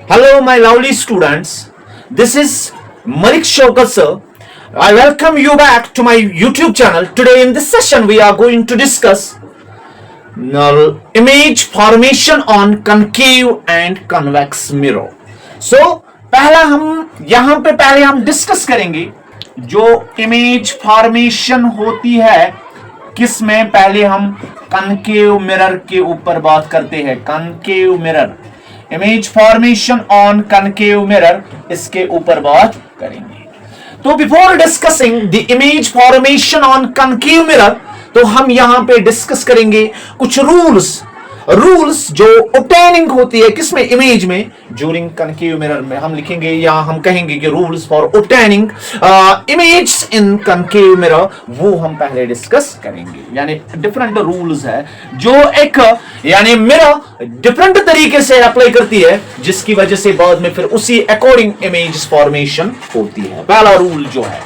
Hello, my lovely students. This is Malik Shaukat sir. I welcome you back to my YouTube channel. Today, in this session, we are going to discuss image formation on concave and convex mirror. So, पहला हम यहां पे पहले हम discuss करेंगे जो image formation होती है किसमें पहले हम कनकेव मिरर के ऊपर बात करते हैं. Concave mirror, image formation on concave mirror, इसके ऊपर बात करेंगे. तो before discussing the image formation on concave mirror, तो हम यहां पे डिस्कस करेंगे कुछ रूल्स जो ऑब्टेनिंग होती है किसमें, इमेज में, ड्यूरिंग कनकेव मिरर में. हम लिखेंगे या हम कहेंगे कि rules for obtaining image in concave mirror, वो हम पहले डिस्कस करेंगे. यानी डिफरेंट रूल्स है जो एक यानी मिरर डिफरेंट तरीके से अप्लाई करती है, जिसकी वजह से बाद में फिर उसी अकॉर्डिंग इमेज फॉर्मेशन होती है. पहला रूल जो है,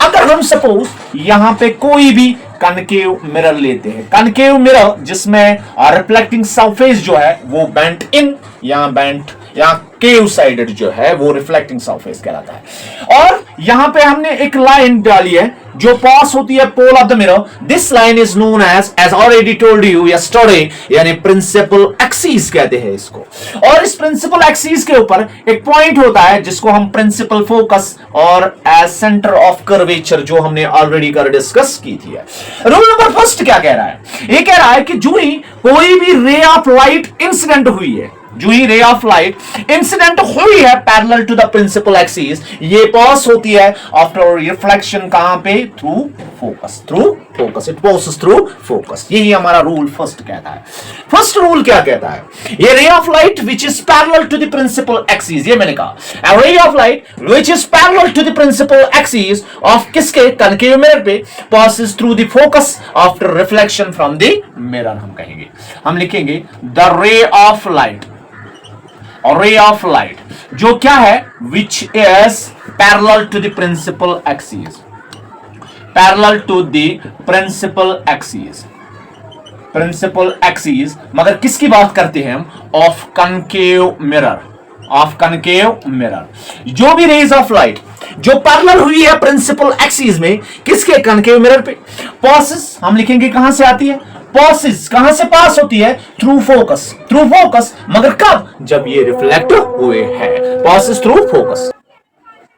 अगर हम सपोज यहां पे कोई भी कनकेव मिरर लेते हैं, कनकेव मिरर जिसमें रिफ्लेक्टिंग सरफेस जो है वो बेंट इन या बेंट या केव साइडेड जो है वो रिफ्लेक्टिंग सरफेस कहलाता है. और यहां पे हमने एक लाइन डाली है जो पास होती है pole of the mirror. This line is known as already told you yesterday, यानी प्रिंसिपल एक्सिस कहते हैं इसको. और इस प्रिंसिपल एक्सिस के ऊपर एक पॉइंट होता है जिसको हम प्रिंसिपल फोकस और एज सेंटर ऑफ कर्वेचर, जो हमने ऑलरेडी कर डिस्कस की थी. रूल नंबर फर्स्ट क्या कह रहा है? ये कह रहा है कि जो ही कोई भी रे ऑफ लाइट इंसिडेंट हुई है, जो ही रे ऑफ लाइट इंसिडेंट हुई है parallel to the principal axis, ये पास होती है आफ्टर रिफ्लेक्शन कहां पे? Through focus. It passes through focus. यही हमारा रूल फर्स्ट कहता है. फर्स्ट रूल क्या कहता है? ये ray of light which is parallel to the principal axis, ये मैंने कहा, a ray of light which is parallel to the principal axis of किसके? कनकेव मिरर पे, passes through the focus after reflection from the mirror. हम कहेंगे, हम लिखेंगे the ray of light, ray of light जो क्या है? which is parallel to the principal axis, parallel to the principal axis, मगर किसकी बात करते हैं हम? of concave mirror, of concave mirror. जो भी रेज ऑफ लाइट जो पैरेलल हुई है प्रिंसिपल एक्सिस में, किसके? कनकेव मिरर पे. पासेस हम लिखेंगे कहां से आती है? पासेस कहां से पास होती है? थ्रू फोकस, मगर कब? जब ये रिफ्लेक्ट हुए हैं. Passes through focus.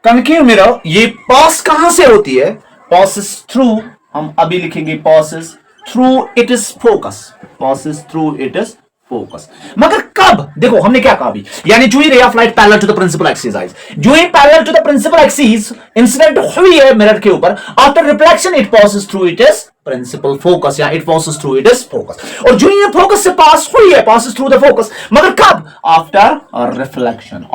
Concave mirror ये पास कहां से होती है? पासेस थ्रू, हम अभी लिखेंगे passes through it is focus. मगर कब? देखो हमने क्या कहा अभी, यानी जो ही ray of light parallel to the principal axis आइज, जो ही parallel to the principal axis incident हुई है मिरर के ऊपर, after reflection it passes through it is principal focus, या it passes through it is focus. और जो ये फोकस से पास हुई है, पासेस थ्रू द फोकस, मगर कब? आफ्टर रिफ्लेक्शन,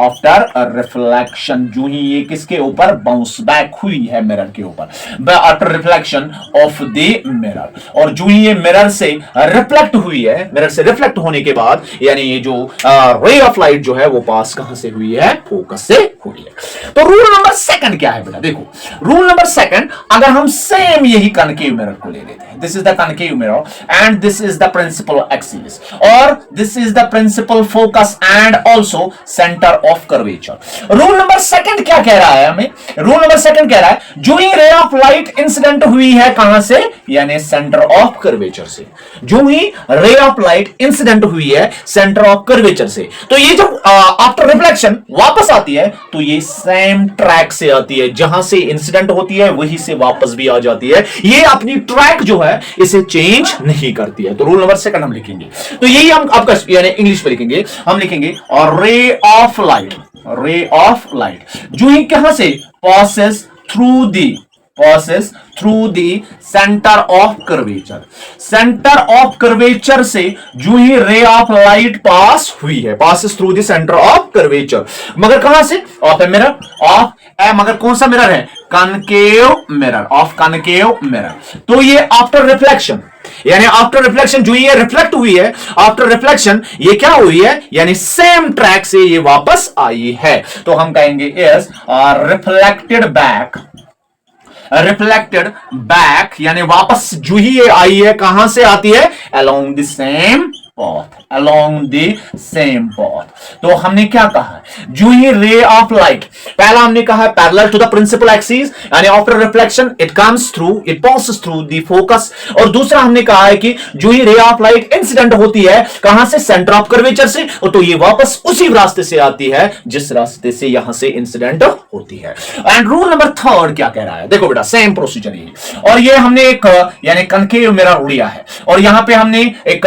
जो ही ये किसके ऊपर? बाउंस बैक हुई है मिरर के ऊपर, after reflection of the mirror. और जो ही ये मिरर से रिफ्लेक्ट हुई है, मिरर से रिफ्लेक्ट होने के बाद, यानी ये जो रे ऑफ लाइट जो है वो पास कहां से हुई है? फोकस से हुई है. तो रूल नंबर सेकंड क्या है बेटा? देखो रूल नंबर सेकंड, अगर हम सेम यही कनकेव मिरर को लेते हैं, this is the concave mirror and this is the principal axis, और this is the principal focus and also centre of curvature. Rule number second क्या कह रहा है हमें? रूल नंबर सेकंड कह रहा है जो ही रे ऑफ लाइट इंसिडेंट हुई है कहां से? यानी सेंटर ऑफ कर्वेचर से. जो ही रे ऑफ लाइट इंसिडेंट हुई है सेंटर ऑफ कर्वेचर से, तो ये जब आफ्टर रिफ्लेक्शन वापस आती है तो ये सेम ट्रैक से आती है, जहां से इंसिडेंट होती है वहीं से वापस भी आ जाती है. ये अपनी ट्रैक जो है इसे चेंज नहीं करती है. तो रूल नंबर सेकंड हम लिखेंगे, तो यही हम आपका यानी इंग्लिश में लिखेंगे, हम लिखेंगे और रे ऑफ लाइट जो ही कहां से? passes through the center of curvature से जो ही रे ऑफ लाइट पास हुई है, passes through the center of curvature, मगर कहां से? ऑफ ए मिरर, ऑफ ए, मगर कौन सा मिरर है? Concave mirror, of concave mirror. तो ये आफ्टर रिफ्लेक्शन, यानी आफ्टर रिफ्लेक्शन जो ये रिफ्लेक्ट हुई है, आफ्टर रिफ्लेक्शन ये क्या हुई है? यानी सेम ट्रैक से ये वापस आई है. तो हम कहेंगे इज रिफ्लेक्टेड बैक, यानी वापस जो ही ये आई है कहां से आती है? Along the same path. along the same path। तो हमने क्या कहा, जो ही रे ऑफ लाइट, पहला हमने कहा parallel to the principal axis, यानी after reflection it comes through, it passes through the focus. और दूसरा हमने कहा है कि जो ही रे ऑफ लाइट इंसिडेंट होती है, कहां से, सेंटर ऑफ कर्वेचर से, तो ये वापस उसी रास्ते से आती है जिस रास्ते से यहां से इंसिडेंट होती है। एंड रूल नंबर थर्ड क्या कह रहा है, देखो बेटा सेम प्रोसीजर है, और ये हमने एक यानी कनकेव मिरर लिया है, और यहां पे हमने एक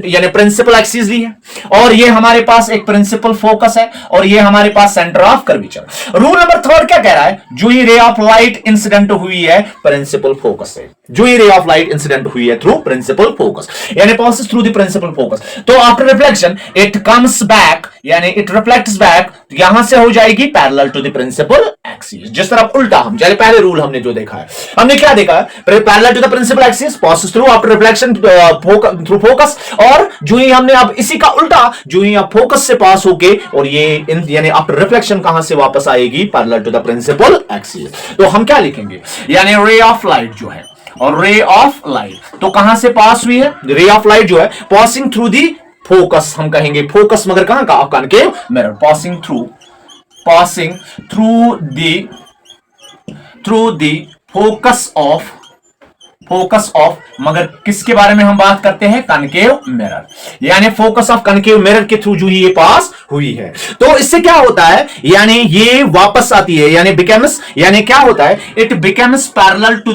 यानी प्रिंसिपल एक्सिस ली है, और ये हमारे पास एक प्रिंसिपल फोकस है, और ये हमारे पास centre of curvature. Rule number third क्या कह रहा है, जो ही रे ऑफ लाइट इंसिडेंट हुई है प्रिंसिपल फोकस से, जो ही रे ऑफ लाइट इंसिडेंट हुई है थ्रू प्रिंसिपल फोकस, यानी passes through the principal focus, तो after reflection it comes back, यानी इट रिफ्लेक्ट्स बैक, यहां से हो जाएगी parallel to the principal axis. जिस तरह उल्टा हम चले, पहले रूल हमने जो देखा है, हमने क्या देखा है, parallel to the principal axis passes through after reflection through focus, और जो ही हमने अब इसी का उल्टा, जो ही अब फोकस से पास होके और ये यानी आफ्टर रिफ्लेक्शन कहां से वापस आएगी, parallel to the principal axis. तो हम क्या लिखेंगे, यानी रे ऑफ लाइट जो है, और रे ऑफ लाइट तो कहां से पास हुई है, रे ऑफ लाइट जो है पासिंग थ्रू दी फोकस, हम कहेंगे फोकस, मगर कहां का, concave mirror, passing through the focus of, मगर किसके बारे में हम बात करते हैं, कनकेव मिरर, यानी फोकस ऑफ कनकेव मिरर के थ्रू जो ही ये पास हुई है। तो इससे क्या होता है, यानी ये वापस आती है, यानी बिकम्स, यानी क्या होता है, it becomes parallel to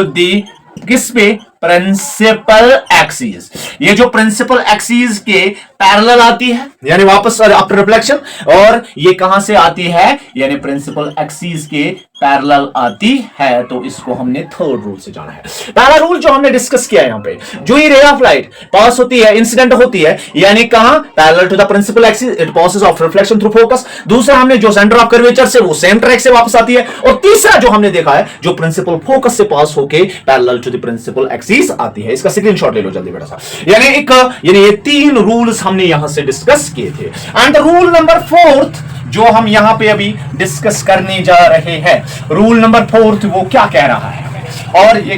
the किस पे, प्रिंसिपल एक्सिस। ये जो प्रिंसिपल एक्सिस के पैरेलल आती है, यानी वापस आफ्टर रिफ्लेक्शन, और ये कहां से आती है, यानी प्रिंसिपल एक्सिस के पैरेलल आती है। तो इसको हमने थर्ड रूल से जाना है। पहला रूल जो हमने डिस्कस किया है, यहां पे जो ही रे ऑफ लाइट पास होती है, इंसिडेंट होती है, यानी कहां, parallel to the principal axis, it passes of reflection through focus. दूसरा हमने जो सेंटर ऑफ कर्वेचर से, वो सेम ट्रैक से वापस आती है, और तीसरा जो हमने देखा है, जो प्रिंसिपल फोकस से पास होके parallel to the principal axis आती है। इसका स्क्रीनशॉट ले लो जल्दी बेटा साहब। यानी ये तीन रूल्स हमने यहां से डिस्कस किए थे। एंड रूल नंबर फोर्थ जो हम यहां पे अभी डिस्कस करने जा रहे हैं, रूल नंबर फोर्थ वो क्या कह रहा है, और ये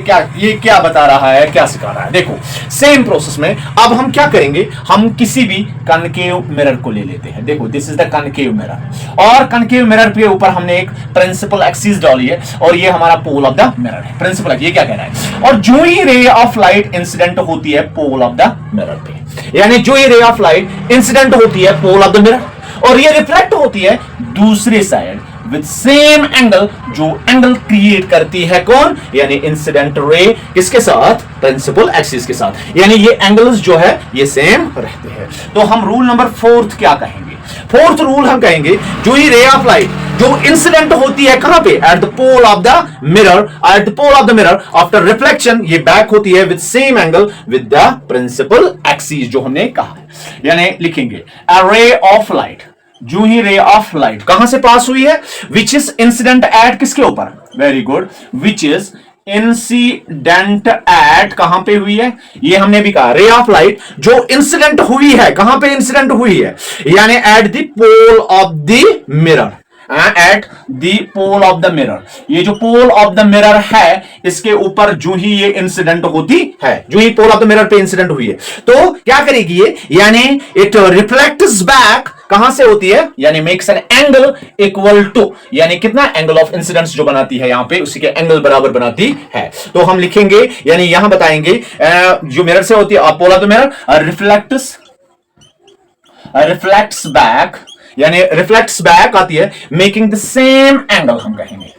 क्या बता रहा है, क्या सिखा रहा है। देखो सेम प्रोसेस में अब हम क्या करेंगे, हम किसी भी कनकेव मिरर को ले लेते हैं। देखो this is the concave mirror, और कनकेव मिरर के ऊपर हमने एक प्रिंसिपल एक्सिस डाली है, और ये हमारा पोल ऑफ द मिरर है। प्रिंसिपल ये क्या कह रहा है, और जो ही रे ऑफ लाइट इंसिडेंट होती है पोल ऑफ द मिरर पे, यानी जो ही रे ऑफ लाइट इंसिडेंट होती है पोल ऑफ द मिरर, और ये रिफ्लेक्ट होती है दूसरी साइड विद सेम एंगल, जो एंगल क्रिएट करती है कौन, यानी इंसिडेंट रे किसके साथ, प्रिंसिपल एक्सिस के साथ, यानी ये एंगल्स जो है ये सेम रहते हैं। तो हम रूल नंबर फोर्थ क्या कहेंगे, फोर्थ रूल हम कहेंगे, जो ही रे ऑफ लाइट जो इंसिडेंट होती है कहां पे, at the pole of the mirror, after reflection ये बैक होती है with same angle with the principal axis, जो हमने कहा है। यानी लिखेंगे अ रे ऑफ लाइट, जो ही रे ऑफ लाइट कहां से पास हुई है, विच इज इंसिडेंट एट किसके ऊपर, very good, which is incident at, कहां पे हुई है, ये हमने भी कहा, रे ऑफ लाइट जो इंसिडेंट हुई है, कहां पे इंसिडेंट हुई है, यानी at the pole of the mirror, at the pole of the mirror. ये जो पोल ऑफ द मिरर है, इसके ऊपर जो ही ये इंसिडेंट होती है, जो ही पोल ऑफ द मिरर पे इंसिडेंट हुई है, तो क्या करेगी ये, यानी इट रिफ्लेक्ट्स बैक, कहां से होती है, यानी makes an angle equal to, यानी कितना एंगल ऑफ इंसिडेंस जो बनाती है यहां पे, उसी के एंगल बराबर बनाती है। तो हम लिखेंगे, यानी यहां बताएंगे जो मिरर से होती है pole of the mirror reflects back, यानी रिफ्लेक्ट्स बैक आती है, मेकिंग द सेम एंगल, हम कहेंगे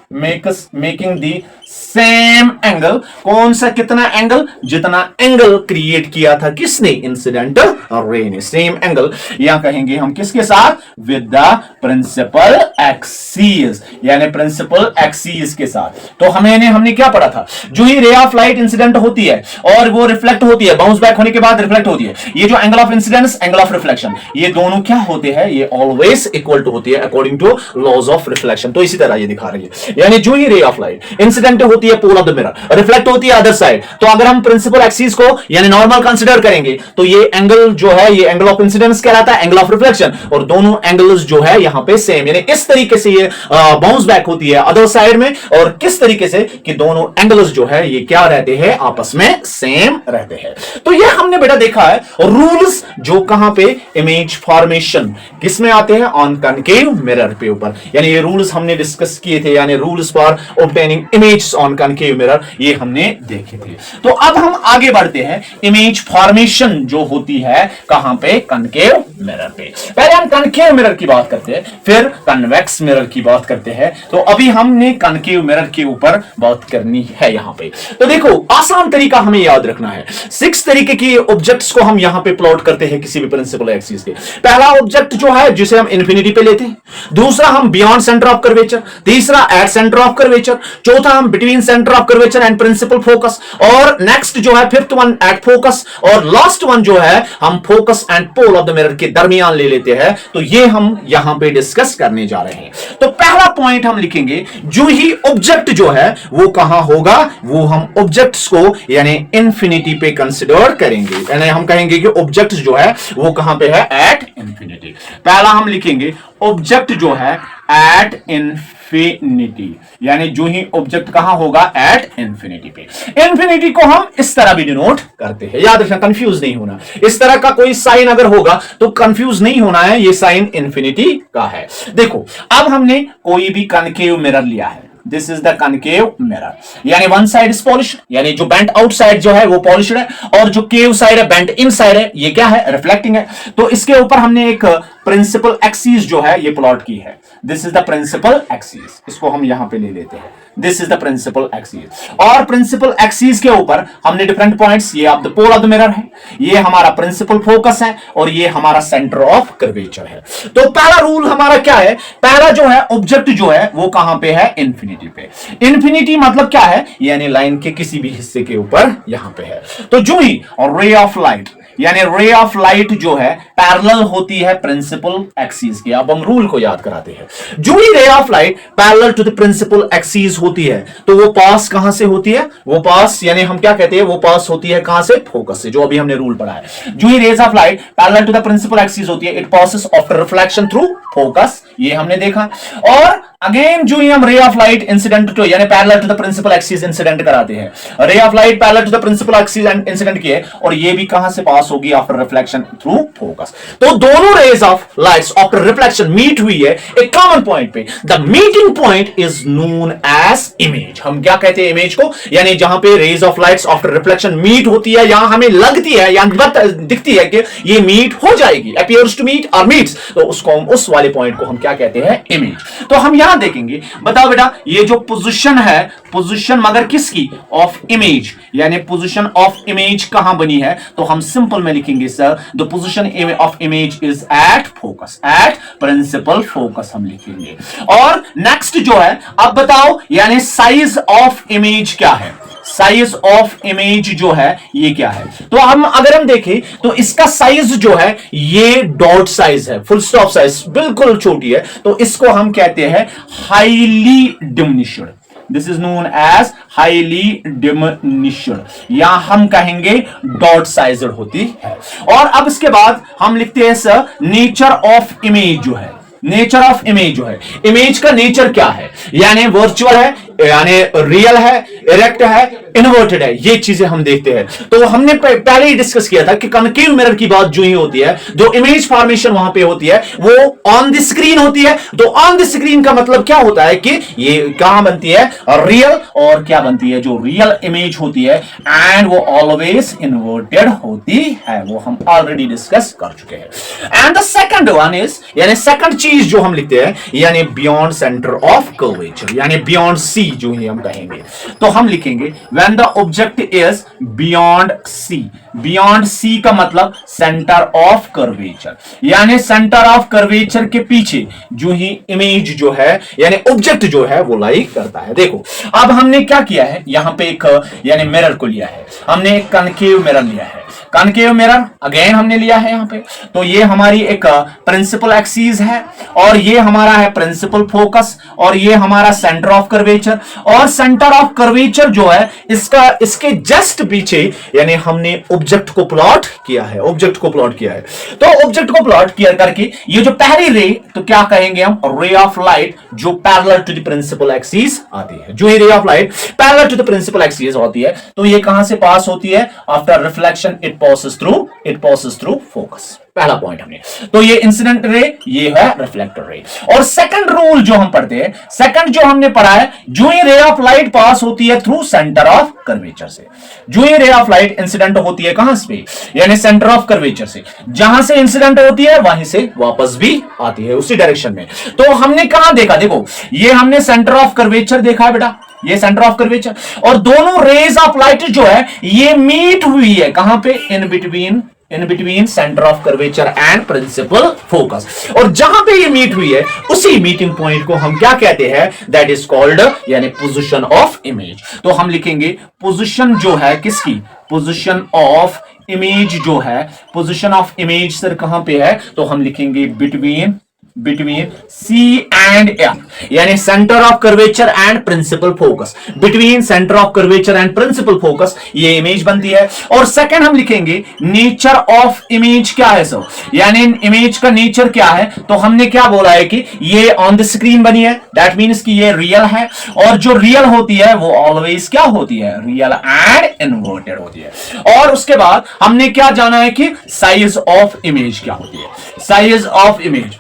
मेकिंग द सेम एंगल, कौन सा, कितना एंगल, जितना एंगल क्रिएट किया था किसने, इंसिडेंट रे ने, सेम एंगल, यहां कहेंगे हम किसके साथ, विद द प्रिंसिपल एक्सिस, यानी प्रिंसिपल एक्सिस के साथ। तो हमने क्या पढ़ा था, जो ही रे ऑफ लाइट इंसिडेंट होती है और वो रिफ्लेक्ट होती है, बाउंस बैक होने के बाद रिफ्लेक्ट होती है, ये जो angle of incidence, angle of reflection, ये दोनों क्या होते हैं, ये ऑलवेज इक्वल टू होती है according to laws of reflection. तो इसी तरह ये दिखा रही है, यानी जो ही रे ऑफ लाइट इंसिडेंट होती है pole of the mirror, reflect होती है अदर साइड, तो अगर हम प्रिंसिपल एक्सिस को यानी नॉर्मल कंसीडर करेंगे, तो ये एंगल जो है ये एंगल ऑफ इंसिडेंस कहलाता है, एंगल ऑफ रिफ्लेक्शन, और दोनों एंगल्स जो है यहां पे सेम, यानी इस तरीके से ये बाउंस बैक होती है अदर साइड में, और किस तरीके से कि दोनों एंगल्स जो है ये क्या रहते हैं, आपस में सेम रहते हैं। तो ये हमने बेटा देखा है रूल्स जो कहां पे इमेज फॉर्मेशन किसमें आते हैं, ऑन कनकेव मिरर पे ऊपर, यानी ये रूल्स हमने डिस्कस किए थे, यानी rules for obtaining image on concave mirror, ये हमने देखे थे। तो अब हम आगे बढ़ते हैं, इमेज फॉर्मेशन जो होती है कहां पे, कनकेव मिरर पे। पहले हम कनकेव मिरर की बात करते हैं, फिर कन्वेक्स मिरर की बात करते हैं। तो अभी हमने कनकेव मिरर के ऊपर बात करनी है यहां पे। तो देखो आसान तरीका हमें याद रखना है, 6 तरीके की ऑब्जेक्ट्स को हम यहां पे प्लॉट करते हैं किसी भी प्रिंसिपल एक्सिस के। पहला ऑब्जेक्ट जो है जिसे हम इंफिनिटी पे लेते हैं, दूसरा हम बियॉन्ड सेंटर ऑफ कर्वेचर, तीसरा एट सेंटर ऑफ कर्वेचर, चौथा हम between centre of curvature and principal focus, और नेक्स्ट जो है फिफ्थ वन एट फोकस, और लास्ट वन जो है हम focus and pole of the mirror के दरमियान ले लेते हैं। तो ये हम यहां पे डिस्कस करने जा रहे हैं। तो पहला पॉइंट हम लिखेंगे, जो ही ऑब्जेक्ट जो है वो कहां होगा, वो हम ऑब्जेक्ट्स को यानी इंफिनिटी पे कंसीडर करेंगे, यानी हम कहेंगे कि ऑब्जेक्ट जो है वो कहां पे है, एट इंफिनिटी। पहला हम लिखेंगे ऑब्जेक्ट जो है एट इंफिनिटी, यानी जो ही ऑब्जेक्ट कहां होगा, एट इंफिनिटी पे। इंफिनिटी को हम इस तरह भी डिनोट करते हैं, याद रखना, कंफ्यूज नहीं होना। इस तरह का कोई साइन अगर होगा तो कंफ्यूज नहीं होना है, ये साइन इंफिनिटी का है। देखो अब हमने कोई भी कनकेव मिरर लिया है, this is the concave mirror, यानी वन साइड इज पॉलिश्ड, यानी जो बेंट आउट साइड जो है वो पॉलिश्ड है, और जो केव साइड है, बेंट इन साइड है, ये क्या है, रिफ्लेक्टिंग है। तो इसके ऊपर हमने एक प्रिंसिपल एक्सिस जो है ये प्लॉट की है, this is the principal axis, इसको हम यहां पे ले लेते हैं, this is the principal axis. और प्रिंसिपल एक्सिस के ऊपर हमने डिफरेंट पॉइंट्स, ये आप the pole of the mirror है, ये हमारा प्रिंसिपल फोकस है, और ये हमारा सेंटर ऑफ कर्वेचर है। तो पहला रूल हमारा क्या है, पहला जो है ऑब्जेक्ट जो है वो कहां पे है, इंफिनिटी पे। इंफिनिटी मतलब क्या है, यानी लाइन के किसी भी हिस्से के ऊपर यहां पे है। तो जो ही रे ऑफ लाइट, यानी रे ऑफ लाइट जो है पैरेलल होती है प्रिंसिपल एक्सिस के। अब हम रूल को याद कराते हैं, जो ही ray of light parallel to the principal axis होती है तो वो पास कहां से होती है, वो पास यानी हम क्या कहते हैं, वो पास होती है कहां से, फोकस से, जो अभी हमने रूल पढ़ा है। जो ही rays of light parallel to the principal axis होती है, it passes after reflection through focus, ये हमने देखा। और अगेन जो ही हम ray of light incident to यानी parallel to the principal axis incident कराते हैं, ray of light parallel to the principal axis incident किए, और ये भी कहां से पास होगी, आफ्टर रिफ्लेक्शन थ्रू फोकस। तो दोनों rays of lights after reflection meet हुई है एक कॉमन पॉइंट पे, the meeting point is known as image. हम क्या कहते हैं इमेज को, यानी जहां पे rays of lights after reflection meet होती है, यहां हमें लगती है या दिखती है कि ये मीट हो जाएगी, अपीयर्स टू मीट और मीट्स, तो उसको हम उस वाले पॉइंट को हम क्या कहते हैं, इमेज। तो हम यहां देखेंगे, बताओ बेटा ये जो पोजीशन है, पोजीशन मगर किसकी, ऑफ इमेज, यानी पोजीशन ऑफ इमेज कहां बनी है, तो हम सिंपल में लिखेंगे sir the position of image is at focus, at principal focus हम लिखेंगे। और नेक्स्ट जो है, अब बताओ यानी साइज ऑफ इमेज क्या है, साइज ऑफ इमेज जो है ये क्या है। तो हम अगर हम देखें तो इसका साइज जो है ये डॉट साइज है, फुल स्टॉप साइज बिल्कुल छोटी है, तो इसको हम कहते हैं highly diminished, this is known as highly diminished, या हम कहेंगे डॉट साइज्ड होती है। और अब इसके बाद हम लिखते हैं सर नेचर ऑफ इमेज जो है, नेचर ऑफ इमेज जो है, इमेज का नेचर क्या है, यानी वर्चुअल है, यानी रियल है, इरेक्ट है, इन्वर्टेड है, ये चीजें हम देखते हैं। तो हमने पहले ही डिस्कस किया था कि कनकेव मिरर की बात जो ही होती है, जो इमेज फॉर्मेशन वहां पे होती है वो ऑन द स्क्रीन होती है। तो ऑन द स्क्रीन का मतलब क्या होता है कि ये कहां बनती है, रियल, और क्या बनती है, जो रियल इमेज होती है एंड वो ऑलवेज इन्वर्टेड होती है, वो हम ऑलरेडी डिस्कस कर चुके हैं। And the second one is, यानी सेकंड चीज जो हम लिखते हैं, यानी बियॉन्ड सेंटर ऑफ कर्वेचर, यानी बियॉन्ड सी जो ही हम कहेंगे। तो हम लिखेंगे when the object is beyond C, beyond C का मतलब सेंटर ऑफ कर्वेचर, यानी सेंटर ऑफ कर्वेचर के पीछे जो ही इमेज जो है यानी ऑब्जेक्ट जो है वो लाई करता है। देखो अब हमने क्या किया है, यहां पे एक यानी मिरर को लिया है, हमने एक कनकेव मिरर लिया है, कॉनकेव मिरर अगेन हमने लिया है यहां पे, तो ये हमारी एक प्रिंसिपल एक्सिस है और ये हमारा है प्रिंसिपल फोकस और ये हमारा सेंटर ऑफ कर्वेचर। और सेंटर ऑफ कर्वेचर जो है इसके जस्ट पीछे यानी हमने ऑब्जेक्ट को प्लॉट किया है, ऑब्जेक्ट को प्लॉट किया है। तो ऑब्जेक्ट को प्लॉट किया करके ये जो पहली रे तो क्या कहेंगे हम, रे ऑफ लाइट जो parallel to the principal axis आती है। जो ये ray of light parallel to the principal axis होती है तो ये कहां से पास होती है, after reflection it passes through focus. पहला पॉइंट हमने, तो ये इंसिडेंट रे, ये है रिफ्लेक्टर रे। और सेकंड रूल जो हम पढ़ते हैं, सेकंड जो हमने पढ़ा है, जो ये रे ऑफ लाइट पास होती है थ्रू सेंटर ऑफ कर्वेचर से, जो ये रे ऑफ लाइट इंसिडेंट होती है कहां से, यानी सेंटर ऑफ कर्वेचर से, जहां से इंसिडेंट होती है वहीं से वापस भी आती है उसी डायरेक्शन में। तो हमने कहां देखा, देखो ये हमने सेंटर ऑफ कर्वेचर देखा है बेटा, ये सेंटर ऑफ कर्वेचर, और दोनों रेज ऑफ लाइट जो है ये मीट हुई है कहां पे, in between centre of curvature and principal focus. और जहां पे ये मीट हुई है उसी मीटिंग पॉइंट को हम क्या कहते हैं, दैट इज कॉल्ड यानी पोजीशन ऑफ इमेज। तो हम लिखेंगे पोजीशन जो है किसकी, पोजीशन ऑफ इमेज जो है, पोजीशन ऑफ इमेज सर कहां पे है, तो हम लिखेंगे बिटवीन C एंड F, यानी centre of curvature and principal focus, between centre of curvature and principal focus ये इमेज बनती है। और सेकंड हम लिखेंगे नेचर ऑफ इमेज क्या है सर, यानी इमेज का नेचर क्या है, तो हमने क्या बोला है कि ये ऑन द स्क्रीन बनी है, दैट मीन्स कि ये रियल है, और जो रियल होती है वो ऑलवेज क्या होती है, रियल एंड इन्वर्टेड होती है। और उसके बाद हमने क्या जाना है कि साइज ऑफ इमेज क्या होती है, साइज ऑफ इमेज।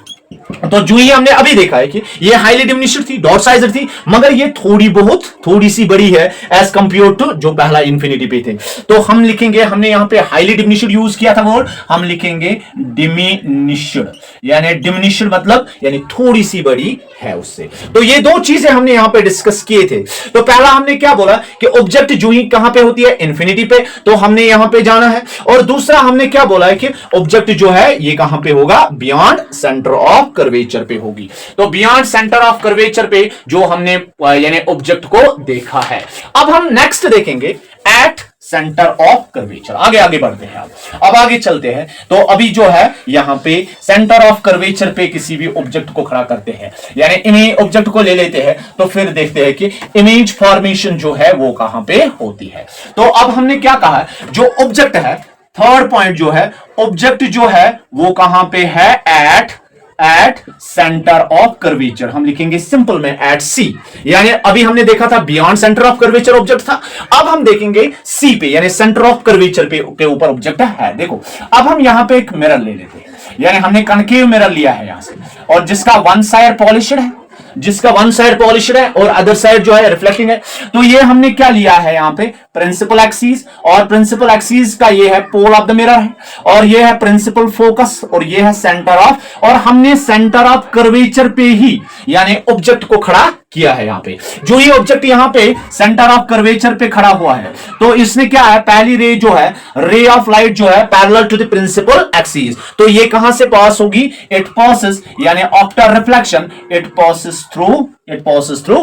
तो जो ही हमने अभी देखा है कि ये हाईली डिमिनिश्ड थी, डॉट साइजर थी, मगर ये थोड़ी सी बड़ी है एज कंपेयर टू जो पहला इंफिनिटी पे थे। तो हम लिखेंगे, हमने यहां पे हाईली डिमिनिश्ड यूज किया था वर्ड, हम लिखेंगे डिमिनिश्ड, यानी डिमिनिश्ड मतलब यानी थोड़ी सी बड़ी है उससे। तो ये दो चीजें हमने यहां पे डिस्कस किए थे। तो पहला हमने क्या बोला कि ऑब्जेक्ट जो ही कहां पे होती है, इंफिनिटी पे, तो हमने यहां पे जाना है। और दूसरा हमने क्या बोला है कि ऑब्जेक्ट जो है ये कहां पे होगा, बियॉन्ड सेंटर ऑफ कर्वेचर पे होगी। तो बियॉन्ड सेंटर ऑफ कर्वेचर पे जो हमने यानी ऑब्जेक्ट को देखा है। अब हम नेक्स्ट देखेंगे एट सेंटर ऑफ कर्वेचर। आगे बढ़ते हैं, अब आगे चलते हैं। तो अभी जो है यहां पे सेंटर ऑफ कर्वेचर पे किसी भी ऑब्जेक्ट को खड़ा करते हैं, यानी इमेज ऑब्जेक्ट को ले लेते हैं, तो फिर देखते हैं कि इमेज फॉर्मेशन जो है वो कहां पे होती है। तो अब हमने क्या कहा, जो ऑब्जेक्ट है, थर्ड पॉइंट जो है, ऑब्जेक्ट जो है वो कहां पे है, एट सेंटर ऑफ कर्वेचर। हम लिखेंगे सिंपल में एट सी, यानी अभी हमने देखा था beyond centre of curvature object था, अब हम देखेंगे सी पे, यानी सेंटर ऑफ कर्वेचर पे ऊपर ऑब्जेक्ट है। देखो अब हम यहां पे एक मिरर ले लेते हैं, यानी हमने कनकेव मिरर लिया है यहां से, और जिसका वन साइड पॉलिश्ड है, जिसका वन साइड पॉलिश्ड है और अदर साइड जो है रिफ्लेक्टिंग है। तो ये हमने क्या लिया है यहां पे, प्रिंसिपल एक्सिस, और प्रिंसिपल एक्सिस का ये है पोल ऑफ द मिरर है, और ये है प्रिंसिपल फोकस, और ये है सेंटर ऑफ, और हमने सेंटर ऑफ कर्वेचर पे ही यानी ऑब्जेक्ट को खड़ा किया है। यहां पे जो ये ऑब्जेक्ट यहां पे सेंटर ऑफ कर्वेचर पे खड़ा हुआ है, तो इसने क्या है, पहली रे जो है, रे ऑफ लाइट जो है parallel to the principal axis, तो ये कहां से पास होगी, इट पासेस, यानी after reflection it passes through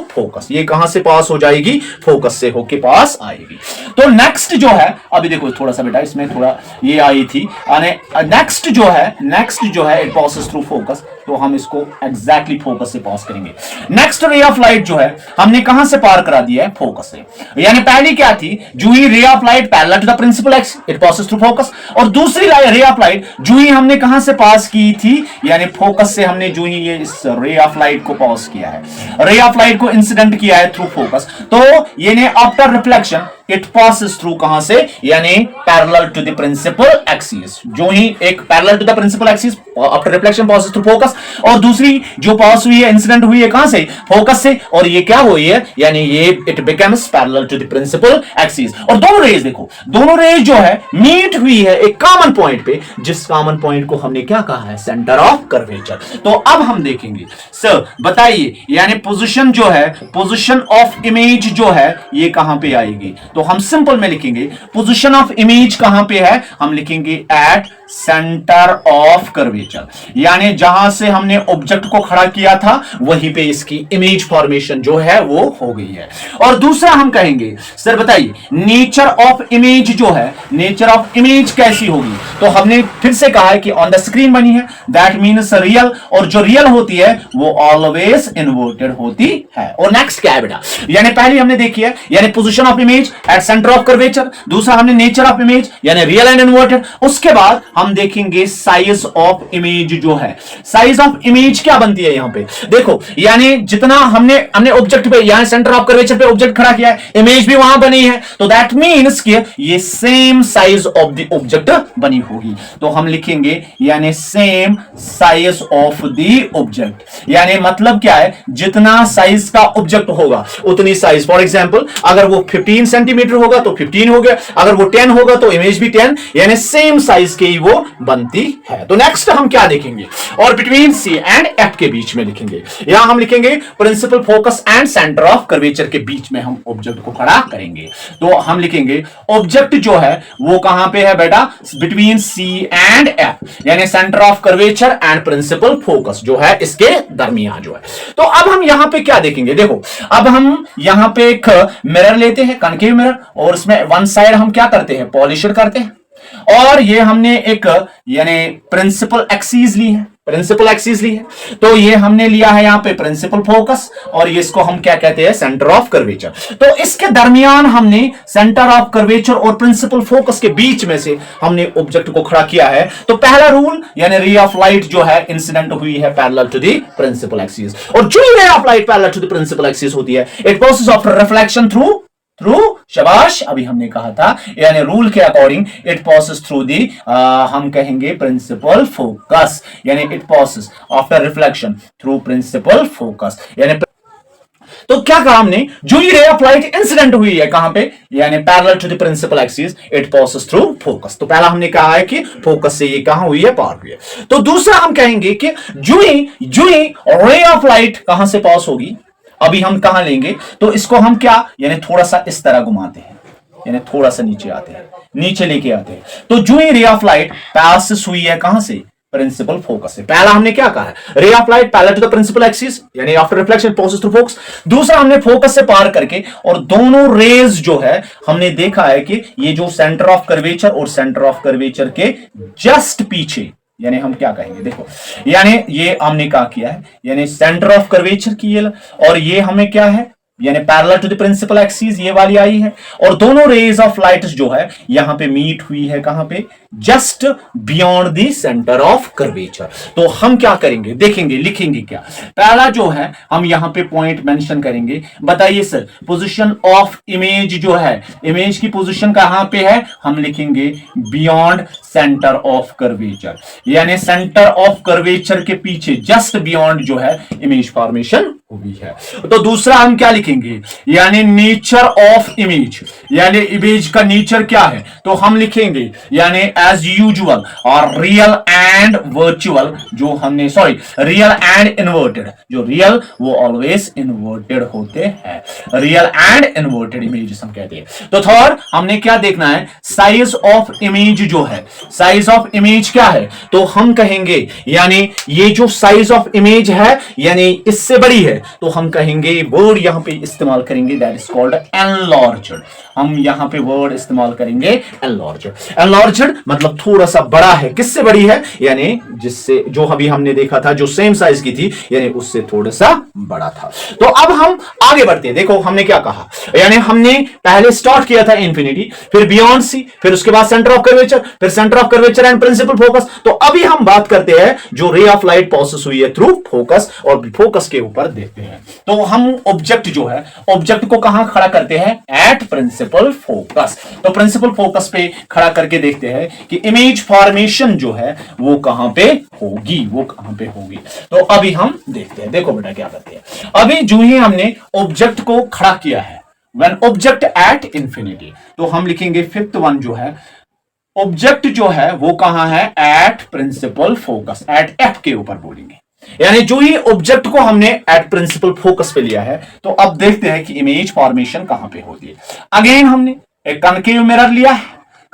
focus. ये कहां से पास हो जाएगी, फोकस से होके पास आएगी। तो नेक्स्ट जो है, अभी देखो थोड़ा सा बेटा इसमें थोड़ा ये आई थी, नेक्स्ट जो है इट पासेस थ्रू फोकस, तो हम इसको एग्जैक्टली फोकस से पास करेंगे। नेक्स्ट रे ऑफ लाइट जो है हमने कहां से पार करा दिया है, फोकस से, यानी पहली क्या थी, जो ही ray of light parallel to the principal axis it passes through focus, और दूसरी रे ऑफ लाइट जो ही हमने कहां से पास की थी, यानी फोकस से हमने जो ही ये इस रे ऑफ लाइट को पास किया है, रे ऑफ लाइट को इंसिडेंट किया है थ्रू फोकस, तो यानी after reflection it passes through कहां से, यानी parallel to the principal axis, जो ही एक parallel to the principal axis after reflection passes through focus, और दूसरी जो पास हुई है, इंसिडेंट हुई है कहां से, फोकस से, और ये क्या हुई है, यानी ये it becomes parallel to the principal axis. और दोनों रेज देखो, दोनों रेज जो है मीट हुई है एक कॉमन पॉइंट पे, जिस कॉमन पॉइंट को हमने क्या कहा है, सेंटर ऑफ कर्वेचर। तो अब हम देखेंगे, सर बताइए, यानी पोजीशन जो है, पोजीशन ऑफ इमेज जो है ये कहां पे आएगी, तो हम सिंपल में लिखेंगे पोजीशन ऑफ इमेज कहां पे है, हम लिखेंगे एट सेंटर ऑफ कर्वेचर, यानी जहां से हमने ऑब्जेक्ट को खड़ा किया था वहीं पे इसकी इमेज फॉर्मेशन जो है वो हो गई है। और दूसरा हम कहेंगे सर बताइए नेचर ऑफ इमेज जो है, नेचर ऑफ इमेज कैसी होगी, तो हमने फिर से कहा है कि ऑन द स्क्रीन बनी है, दैट मीन्स रियल, और जो रियल होती है वो ऑलवेज इन्वर्टेड होती है। और नेक्स्ट क्या है बेटा, यानी पहले हमने देखी है यानी position of image at centre of curvature, दूसरा हमने नेचर ऑफ इमेज यानी रियल एंड इन्वर्टेड, उसके बाद हम देखेंगे साइज ऑफ इमेज जो है। साइज ऑफ इमेज क्या बनती है यहां पे देखो, यानी जितना हमने ऑब्जेक्ट पे यहां सेंटर ऑफ कर्वेचर पे ऑब्जेक्ट खड़ा किया है, इमेज भी वहां बनी है, तो दैट मींस कि ये same size of the object बनी होगी, तो हम लिखेंगे यानी same size of the object, यानी मतलब क्या है जितना साइज का ऑब्जेक्ट होगा उतनी साइज, फॉर एग्जांपल अगर वो 15 सेंटीमीटर होगा तो 15 हो गया, अगर वो 10 होगा तो इमेज भी 10, यानी सेम साइज के ही वो बनती है। तो नेक्स्ट हम क्या देखेंगे, और बिटवीन सी एंड एफ के बीच में लिखेंगे, यहां हम लिखेंगे principal focus and centre of curvature के बीच में हम ऑब्जेक्ट को खड़ा करेंगे, तो हम लिखेंगे ऑब्जेक्ट जो है वो कहां पे है बेटा, बिटवीन सी एंड एफ, यानी centre of curvature and principal focus जो है इसके दरमियान जो है। तो अब हम यहां पे क्या देखेंगे, देखो अब हम यहां पे एक मिरर लेते हैं, कनकेव मिरर, और उसमें वन साइड हम क्या करते हैं पॉलिश करते हैं, और ये हमने एक यानी प्रिंसिपल एक्सिस ली है, प्रिंसिपल एक्सिस ली है, तो ये हमने लिया है यहां पे प्रिंसिपल फोकस, और ये इसको हम क्या कहते हैं सेंटर ऑफ कर्वेचर। तो इसके दरमियान हमने सेंटर ऑफ कर्वेचर और प्रिंसिपल फोकस के बीच में से हमने ऑब्जेक्ट को खड़ा किया है। तो पहला रूल यानी रे ऑफ लाइट जो है इंसिडेंट हुई है parallel to the principal axis, और जो ray of light parallel to the principal axis होती है it process of reflection through शाबाश, अभी हमने कहा था यानी रूल के according it passes through the हम कहेंगे प्रिंसिपल फोकस, यानी it passes after reflection through principal focus, यानी तो क्या कहा हमने, जो ये रे ऑफ लाइट इंसिडेंट हुई है कहां पे, यानी parallel to the principal axis it passes through focus. तो पहला हमने कहा है कि फोकस से ये कहां हुई है, पार हुई है। तो दूसरा हम कहेंगे कि जो ही रे ऑफ लाइट कहां से पास होगी, अभी हम कहां लेंगे, तो इसको हम क्या यानी थोड़ा सा इस तरह घुमाते हैं, यानी थोड़ा सा नीचे आते हैं, नीचे लेके आते हैं, तो जो ही रे ऑफ लाइट पास हुई है कहां से, प्रिंसिपल फोकस से। पहला हमने क्या कहा है, ray of light parallel to the principal axis यानी after reflection passes through focus, दूसरा हमने फोकस से पार करके, और दोनों रेज जो है हमने देखा है कि ये जो सेंटर ऑफ कर्वेचर और सेंटर ऑफ कर्वेचर के जस्ट पीछे, यानी हम क्या कहेंगे देखो, यानी ये हमने क्या किया है, यानी सेंटर ऑफ कर्वेचर की ये, और ये हमें क्या है यानी parallel to the principal axis ये वाली आई है, और दोनों रेज ऑफ लाइट जो है यहां पे मीट हुई है कहां पे, just beyond the centre of curvature. तो हम क्या करेंगे देखेंगे, लिखेंगे क्या, पहला जो है हम यहां पे पॉइंट मेंशन करेंगे, बताइए सर पोजीशन ऑफ इमेज जो है, इमेज की पोजीशन कहां पे है, हम लिखेंगे बियॉन्ड सेंटर ऑफ कर्वेचर, यानी सेंटर ऑफ कर्वेचर के पीछे जस्ट बियॉन्ड जो है इमेज फॉर्मेशन हुई है। तो दूसरा हम क्या लिखेंगे, यानी नेचर ऑफ इमेज, यानी इमेज का नेचर क्या है, तो हम लिखेंगे यानी एज यूजुअल और रियल एंड वर्चुअल, जो हमने सॉरी रियल एंड इन्वर्टेड, जो रियल वो ऑलवेज इन्वर्टेड होते हैं, रियल एंड इन्वर्टेड इमेज हम कहते हैं। तो थर्ड हमने क्या देखना है, साइज ऑफ इमेज जो है, साइज ऑफ इमेज क्या है, तो हम कहेंगे यानी ये जो साइज ऑफ इमेज है यानी इससे बड़ी है, तो हम कहेंगे वर्ड यहां पे इस्तेमाल करेंगे दैट इज कॉल्ड एनलार्ज्ड, हम यहां पे वर्ड इस्तेमाल करेंगे एनलार्ज्ड। एनलार्ज्ड मतलब थोड़ा सा बड़ा है, किससे बड़ी है, यानी जिससे जो अभी हमने देखा था जो सेम साइज की थी यानी उससे थोड़ा सा बड़ा था। तो अब हम आगे बढ़ते हैं, देखो हमने क्या कहा, यानी हमने पहले स्टार्ट किया था इंफिनिटी, फिर बियॉन्ड सी, फिर उसके बाद सेंटर ऑफ कर्वेचर, फिर centre of curvature and principal focus. तो अभी हम बात करते हैं जो रे ऑफ लाइट पासेस हुई है थ्रू फोकस, और फोकस के ऊपर देखते हैं। तो हम ऑब्जेक्ट जो है, ऑब्जेक्ट को कहां खड़ा करते हैं, एट प्रिंसिपल फोकस। तो प्रिंसिपल फोकस पे खड़ा करके देखते हैं कि इमेज फॉर्मेशन जो है वो कहां पे होगी, वो कहां पे होगी। तो अभी हम देखते हैं, देखो बेटा क्या करते हैं, अभी जो ही हमने ऑब्जेक्ट को खड़ा किया है व्हेन ऑब्जेक्ट एट इंफिनिटी, तो हम लिखेंगे फिफ्थ वन जो है, ऑब्जेक्ट जो है वो कहां है, at principal focus, at F के ऊपर बोलेंगे। यानी जो ही ऑब्जेक्ट को हमने एट प्रिंसिपल फोकस पे लिया है, तो अब देखते हैं कि इमेज फॉर्मेशन कहां पे होती है। अगेन हमने एक कनकेव मिरर लिया है,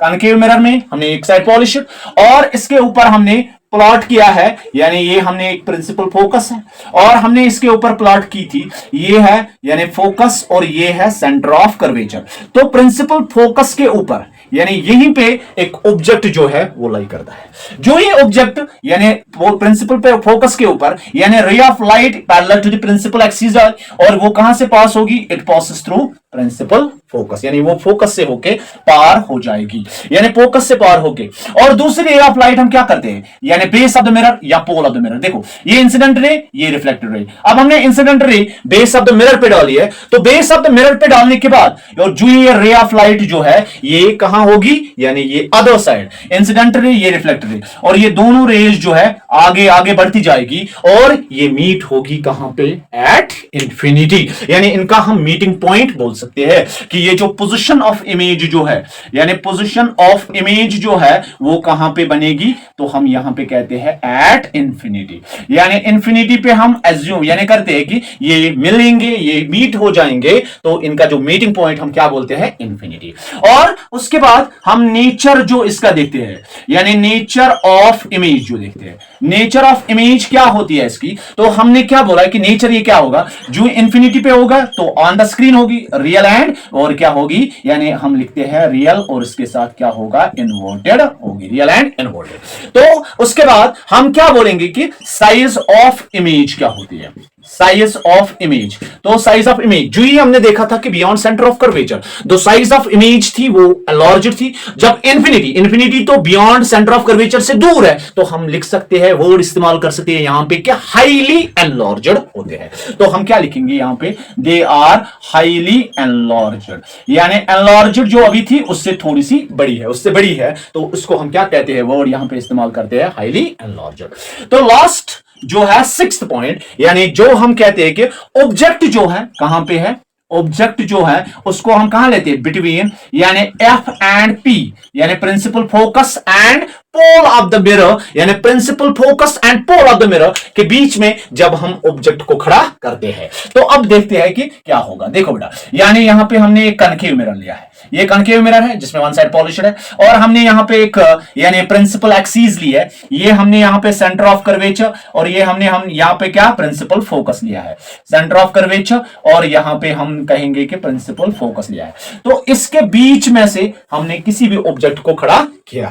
कनकेव मिरर में हमने एक साइड पॉलिश और इसके ऊपर हमने प्लॉट किया है, यानी ये हमने एक प्रिंसिपल फोकस है और हमने इसके ऊपर प्लॉट की थी, ये है यानी फोकस और ये है सेंटर ऑफ कर्वेचर। तो प्रिंसिपल फोकस के ऊपर यानी यहीं पे एक ऑब्जेक्ट जो है वो लाई करता है। जो ये ऑब्जेक्ट यानी वो प्रिंसिपल पे फोकस के ऊपर यानी ray of light parallel to the principal axis और वो कहां से पास होगी, it passes through principal focus, यानी वो फोकस से होके पार हो जाएगी, यानी फोकस से पार होके। और दूसरी रे ऑफ लाइट हम क्या करते हैं, यानी बेस ऑफ द मिरर या पोल ऑफ द मिरर। देखो ये इंसिडेंट रे, ये रिफ्लेक्टेड रे। अब हमने incident ray base of the mirror पे डाली है, तो बेस ऑफ द मिरर पे डालने के बाद और जो ये रे ऑफ लाइट जो है ये कहां होगी, यानी ये अदर साइड, इंसिडेंट रे ये रिफ्लेक्टेड रे, और ये दोनों रेज जो है आगे आगे बढ़ती जाएगी और ये मीट होगी कहां पे, एट इंफिनिटी। यानी इनका हम मीटिंग पॉइंट बोल सकते हैं कि ये जो पोजीशन ऑफ इमेज जो है, यानी पोजीशन ऑफ इमेज जो है वो कहां पे बनेगी, तो हम यहां पे कहते हैं एट इंफिनिटी। यानी इंफिनिटी पे हम एज्यूम यानी करते हैं कि ये मिलेंगे, ये मीट हो जाएंगे, तो इनका जो मीटिंग पॉइंट हम क्या बोलते हैं, इंफिनिटी। और उसके बाद हम नेचर जो इसका देखते हैं, यानी नेचर ऑफ इमेज जो देखते हैं, नेचर ऑफ इमेज क्या होती है इसकी, तो हमने क्या बोला कि नेचर ये क्या होगा, जो इंफिनिटी पे होगा तो ऑन द स्क्रीन होगी रियल एंड और क्या होगी, यानी हम लिखते हैं रियल और इसके साथ क्या होगा, इन्वर्टेड होगी, रियल एंड इन्वर्टेड। तो उसके बाद हम क्या बोलेंगे कि साइज ऑफ इमेज क्या होती है, साइज ऑफ इमेज। तो साइज ऑफ इमेज जो ही हमने देखा था कि बियॉन्ड सेंटर ऑफ कर्वेचर जो साइज ऑफ इमेज थी वो लार्जर थी, जब इंफिनिटी, इंफिनिटी तो बियॉन्ड सेंटर ऑफ कर्वेचर से दूर है, तो हम लिख सकते हैं, वर्ड इस्तेमाल कर सकते हैं यहां पे कि हाईली एनलार्ज्ड होते हैं। तो हम क्या लिखेंगे यहां पे, दे आर हाईली एनलार्ज्ड, यानी एनलार्ज्ड जो अभी थी उससे थोड़ी सी बड़ी है, उससे बड़ी है, तो उसको हम क्या कहते हैं, वर्ड यहां पे इस्तेमाल करते हैं हाईली एनलार्ज्ड। तो लास्ट जो है सिक्स्थ पॉइंट, यानी जो हम कहते हैं कि ऑब्जेक्ट जो है कहां पे है, ऑब्जेक्ट जो है उसको हम कहां लेते हैं, बिटवीन यानी एफ एंड पी, यानी principal focus and pole of the mirror, यानी principal focus and pole of the mirror के बीच में जब हम ऑब्जेक्ट को खड़ा करते हैं। तो अब देखते हैं कि क्या होगा। देखो बेटा, यानी यहां पे हमने एक कनकेव मिरर लिया है, ये कनकेव मिरर है जिसमें वन साइड पॉलिश्ड है, और हमने यहां पे एक यानी प्रिंसिपल एक्सिस ली है, ये हमने यहां पे सेंटर ऑफ कर्वेचर, और ये हम यहां पे क्या प्रिंसिपल फोकस लिया है, सेंटर ऑफ कर्वेचर, और यहां पे हम कहेंगे कि प्रिंसिपल फोकस लिया है। तो इसके बीच में से हमने किसी भी ऑब्जेक्ट को खड़ा किया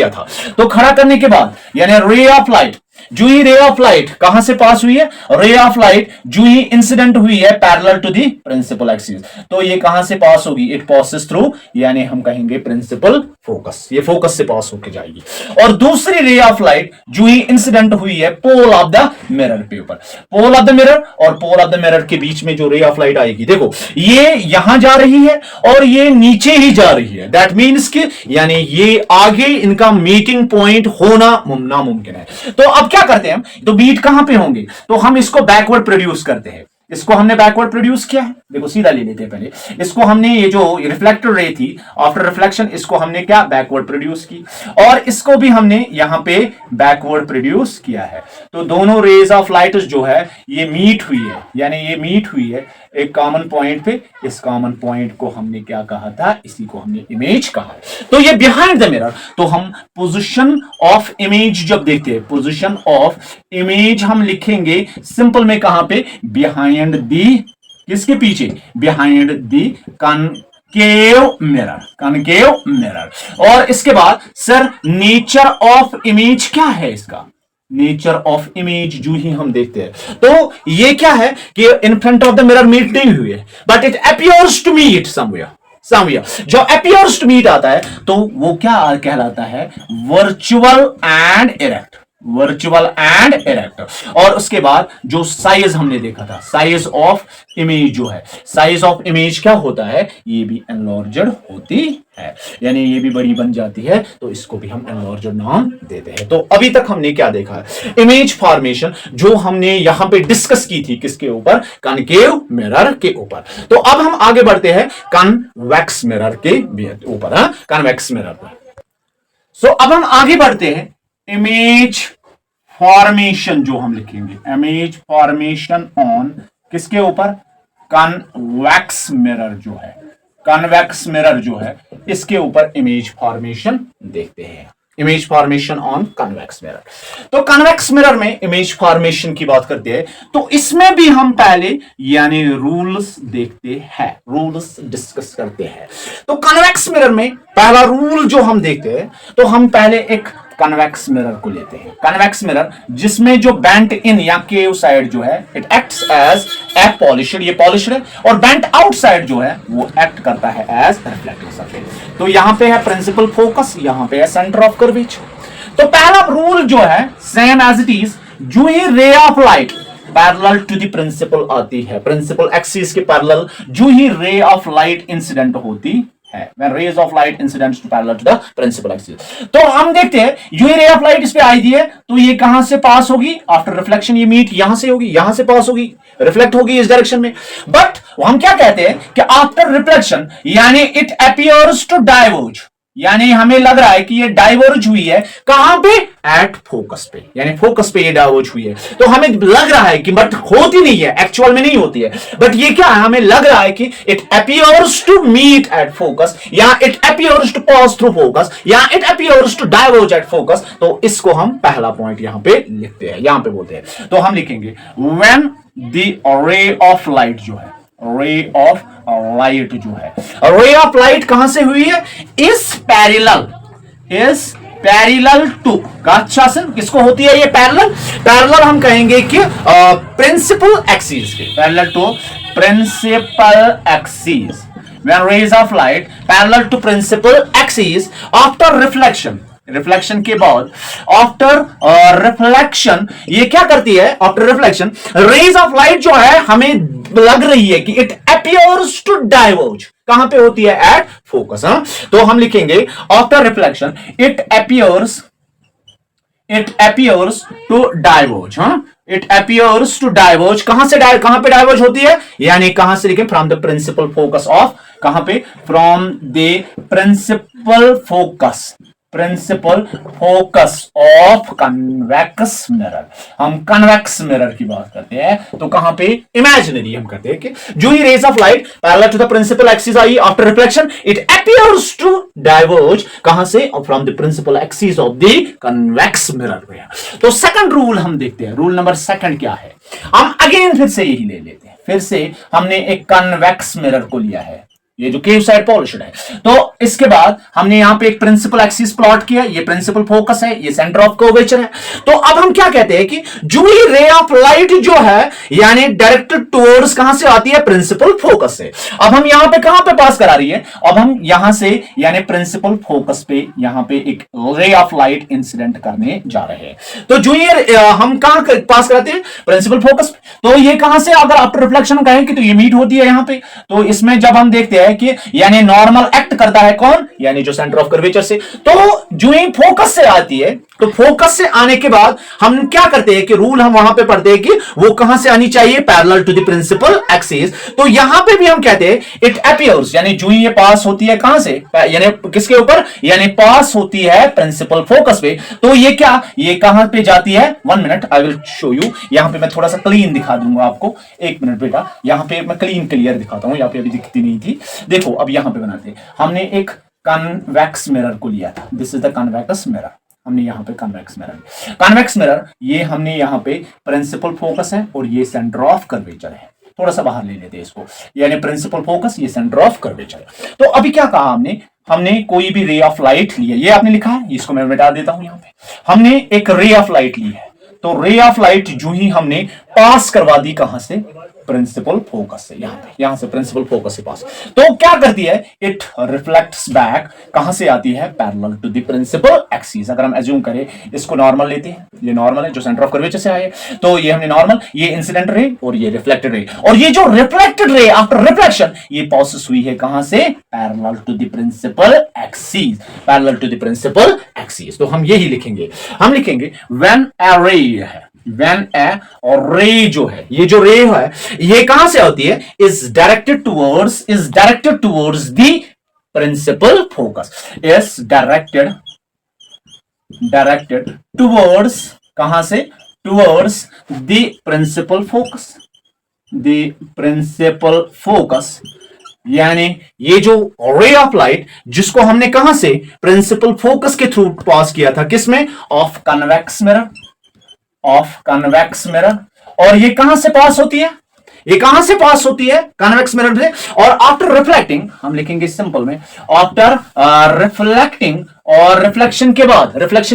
था। तो खड़ा करने के बाद यानी रे ऑफ लाइट, जो ही रे ऑफ लाइट कहां से पास हुई है, रे ऑफ लाइट जो ही इंसिडेंट हुई है parallel to the principal axis, तो ये कहां से पास होगी, इट पासेस थ्रू, यानी हम कहेंगे प्रिंसिपल फोकस, ये फोकस से पास होकर जाएगी। और दूसरी रे ऑफ लाइट जो ही इंसिडेंट हुई है पोल ऑफ द मिरर पे ऊपर, पोल ऑफ द मिरर और पोल ऑफ द मिरर के बीच में जो रे ऑफ लाइट आएगी, देखो ये यहां जा रही है और ये नीचे ही जा रही है, दैट मीन्स कि यानी ये आगे इनका मीटिंग पॉइंट होना नामुमकिन है। तो अब क्या करते हैं हम, तो बीट कहां पे होंगे, तो हम इसको बैकवर्ड प्रोड्यूस करते हैं, इसको हमने बैकवर्ड प्रोड्यूस किया है, देखो सीधा ले लेते हैं पहले इसको, हमने ये जो रिफ्लेक्टेड रे थी आफ्टर रिफ्लेक्शन, इसको हमने क्या बैकवर्ड प्रोड्यूस की, और इसको भी हमने यहां पे बैकवर्ड प्रोड्यूस किया है। तो दोनों रेज ऑफ लाइट जो है ये मीट हुई है, यानी ये मीट हुई है एक कॉमन पॉइंट पे, इस कॉमन पॉइंट को हमने क्या कहा था, इसी को हमने इमेज कहा है। तो ये बिहाइंड द मिरर, तो हम पोजीशन ऑफ इमेज जब देखते हैं, पोजीशन ऑफ इमेज हम लिखेंगे सिंपल में कहां पे, बिहाइंड दी, किसके पीछे, बिहाइंड दी कनकेव मिरर। और इसके बाद सर नेचर ऑफ इमेज क्या है, इसका नेचर ऑफ इमेज जो ही हम देखते हैं, तो ये क्या है कि in front of the mirror meet नहीं हुई है, but it appears to meet somewhere. जो अपीयर्स टू मीट आता है तो वो क्या कहलाता है, वर्चुअल एंड इरेक्ट, और उसके बाद जो साइज हमने देखा था, साइज ऑफ इमेज जो है, साइज ऑफ इमेज क्या होता है, ये भी एनलार्ज्ड होती है, यानी ये भी बड़ी बन जाती है, तो इसको भी हम एनलार्ज्ड नाम देते हैं। तो अभी तक हमने क्या देखा है, इमेज फॉर्मेशन जो हमने यहां पे डिस्कस की थी, किसके ऊपर, कनकेव मिरर के ऊपर। तो अब हम आगे बढ़ते हैं कन्वेक्स मिरर के ऊपर, कन्वेक्स मिरर पर। सो अब हम आगे बढ़ते हैं इमेज फॉर्मेशन जो हम लिखेंगे, इमेज फॉर्मेशन ऑन किसके ऊपर, कन्वेक्स मिरर जो है, कन्वेक्स मिरर जो है इसके ऊपर इमेज फॉर्मेशन देखते हैं, image formation on convex mirror. तो कन्वेक्स मिरर में इमेज फॉर्मेशन की बात करते हैं, तो इसमें भी हम पहले यानी रूल्स देखते हैं, रूल्स डिस्कस करते हैं। तो कन्वेक्स मिरर में पहला रूल जो हम देखते हैं, तो हम पहले एक कन्वेक्स मिरर को लेते हैं, कन्वेक्स मिरर जिसमें जो बेंट इन या केव साइड जो है it acts as a polished, ये पॉलिश्ड है, और बेंट आउट साइड जो है वो एक्ट करता है एज रिफ्लेक्टिव सरफेस। तो यहां पे है प्रिंसिपल फोकस, यहां पे है सेंटर ऑफ कर्वेचर। तो पहला रूल जो है सेम एज इट इज, जो ही ray of light parallel to the principal आती है, प्रिंसिपल एक्सिस के पैरेलल जो ही रे ऑफ लाइट इंसिडेंट होती है, when rays of light incidents to parallel to the principal axis। तो हम देखते हैं जो रे ऑफ लाइट इस पे आई दी है, तो ये कहां से पास होगी, आफ्टर रिफ्लेक्शन ये मीट यहां से होगी, यहां से पास होगी, रिफ्लेक्ट होगी इस डायरेक्शन में। बट हम क्या कहते हैं कि आफ्टर रिफ्लेक्शन यानी इट अपीयर्स टू डाइवर्ज, यानी हमें लग रहा है कि ये डाइवर्ज हुई है, कहां पे, एट फोकस पे, यानी फोकस पे ये डाइवर्ज हुई है। तो हमें लग रहा है कि बट होती नहीं है, एक्चुअल में नहीं होती है, बट ये क्या है, हमें लग रहा है कि it appears to meet at focus, या it appears to pass through focus, या it appears to diverge at focus. तो इसको हम पहला पॉइंट यहां पे लिखते हैं, यहां पे बोलते हैं। तो हम लिखेंगे when the ray of light जो है, रे ऑफ लाइट जो है, रे ऑफ लाइट कहां से हुई है, इस पैरेलल टू का अच्छा से किसको होती है ये पैरेलल, पैरेलल हम कहेंगे कि प्रिंसिपल एक्सिस के, parallel to principal axis, when rays of light parallel to principal axis after reflection, reflection के बाद आफ्टर रिफ्लेक्शन ये क्या करती है, after reflection rays of light जो है हमें लग रही है कि इट अपीयर्स टू डाइवर्ज, कहां पे होती है, एट फोकस। तो हम लिखेंगे after reflection it appears to diverge, it appears to diverge, कहां से कहां पे डाइवर्ज होती है, यानी कहां से लिखें, from the principal focus of, कहां पे, from the principal focus of convex mirror. हम कन्वेक्स मिरर की बात करते हैं, तो कहां पे, इमेजिनरी हम करते हैं कि जो ही rays of light parallel to the principal axis आई after reflection it appears to diverge, कहां से, from the principal axis of the convex mirror. तो सेकंड रूल हम देखते हैं, रूल नंबर सेकंड क्या है, हम अगेन फिर से यही ले लेते हैं, फिर से हमने एक कन्वेक्स मिरर को लिया है, ये जो केव साइड पॉलिश्ड है, तो इसके बाद हमने यहां पे एक प्रिंसिपल एक्सिस प्लॉट किया, ये प्रिंसिपल फोकस है, ये सेंटर ऑफ कर्वेचर है। तो अब हम क्या कहते हैं कि जो ही रे ऑफ लाइट जो है यानी डायरेक्टेड टुवर्ड्स कहां से आती है, प्रिंसिपल फोकस से। अब हम यहां पे कहां पे पास करा रही है, अब हम यहां से यानी प्रिंसिपल फोकस पे यहां पे एक रे ऑफ लाइट इंसिडेंट करने जा रहे हैं। तो जो ये हम कहां पास कराते हैं, प्रिंसिपल फोकस। तो ये कहां से, अगर आफ्टर रिफ्लेक्शन कहें कि तो ये मीट होती है यहां पे, तो इसमें जब हम देखते हैं कि यानी नॉर्मल एक्ट करता है कौन, यानी जो सेंटर ऑफ कर्वेचर से। तो जो ही फोकस से आती है, तो फोकस से आने के बाद हम क्या करते हैं कि रूल हम वहां पे पढ़ते हैं कि वो कहां से आनी चाहिए, parallel to the principal axis. तो यहां पे भी हम कहते हैं इट अपीयर्स, यानी जो ही ये पास होती है कहां से, यानी किसके ऊपर, यानी पास होती है प्रिंसिपल फोकस पे। तो ये क्या, ये कहां पे जाती है, 1 minute I will show you. यहां पे मैं थोड़ा सा क्लीन दिखा दूंगा आपको, 1 मिनट बेटा, यहां पे मैं क्लियर दिखाता हूं, यहां पे अभी दिखती नहीं थी। देखो अब यहां पे बनाते हैं, हमने एक कन्वेक्स मिरर को लिया था, this is the convex mirror, हमने यहां पे कन्वेक्स मिरर ये हमने यहां पे प्रिंसिपल फोकस है और ये सेंटर ऑफ कर्वेचर है, थोड़ा सा बाहर ले लेते हैं इसको, यानी प्रिंसिपल फोकस, ये सेंटर ऑफ कर्वेचर है। तो अभी क्या कहा हमने कोई भी रे ऑफ लाइट ली है, ये आपने लिखा है, इसको मैं मिटा देता हूं, यहां पे हमने एक रे ऑफ लाइट ली है। तो रे ऑफ लाइट जो ही हमने पास करवा दी कहां से, प्रिंसिपल फोकस से, यहां से प्रिंसिपल फोकस से पास। तो क्या करती है, इट रिफ्लेक्ट्स बैक, कहां से आती है, parallel to the principal axis. अगर हम एज्यूम करें इसको नॉर्मल लेते हैं, ये नॉर्मल है जो सेंटर ऑफ कर्वेचर से आए, तो ये हमने नॉर्मल, ये इंसिडेंट रे और ये रिफ्लेक्टेड रे, और ये जो रिफ्लेक्टेड रे आफ्टर रिफ्लेक्शन ये पास हुई है कहां से, parallel to the principal axis, parallel to the principal axis. तो हम यही लिखेंगे, हम लिखेंगे व्हेन अ रे है, when a और रे जो है, ये जो रे है ये कहां से होती है, is directed towards the principal focus, is directed towards कहां से? Towards the principal focus, the principal focus, यानी ये जो रे ऑफ लाइट जिसको हमने कहां से? प्रिंसिपल फोकस के थ्रू पास किया था, किसमें? Of convex mirror, of convex mirror. और ये कहां से पास होती है? ये कहां से पास होती है? कन्वेक्स मिरर से। और आफ्टर रिफ्लेक्टिंग, हम लिखेंगे सिंपल में, आफ्टर रिफ्लेक्टिंग, और रिफ्लेक्शन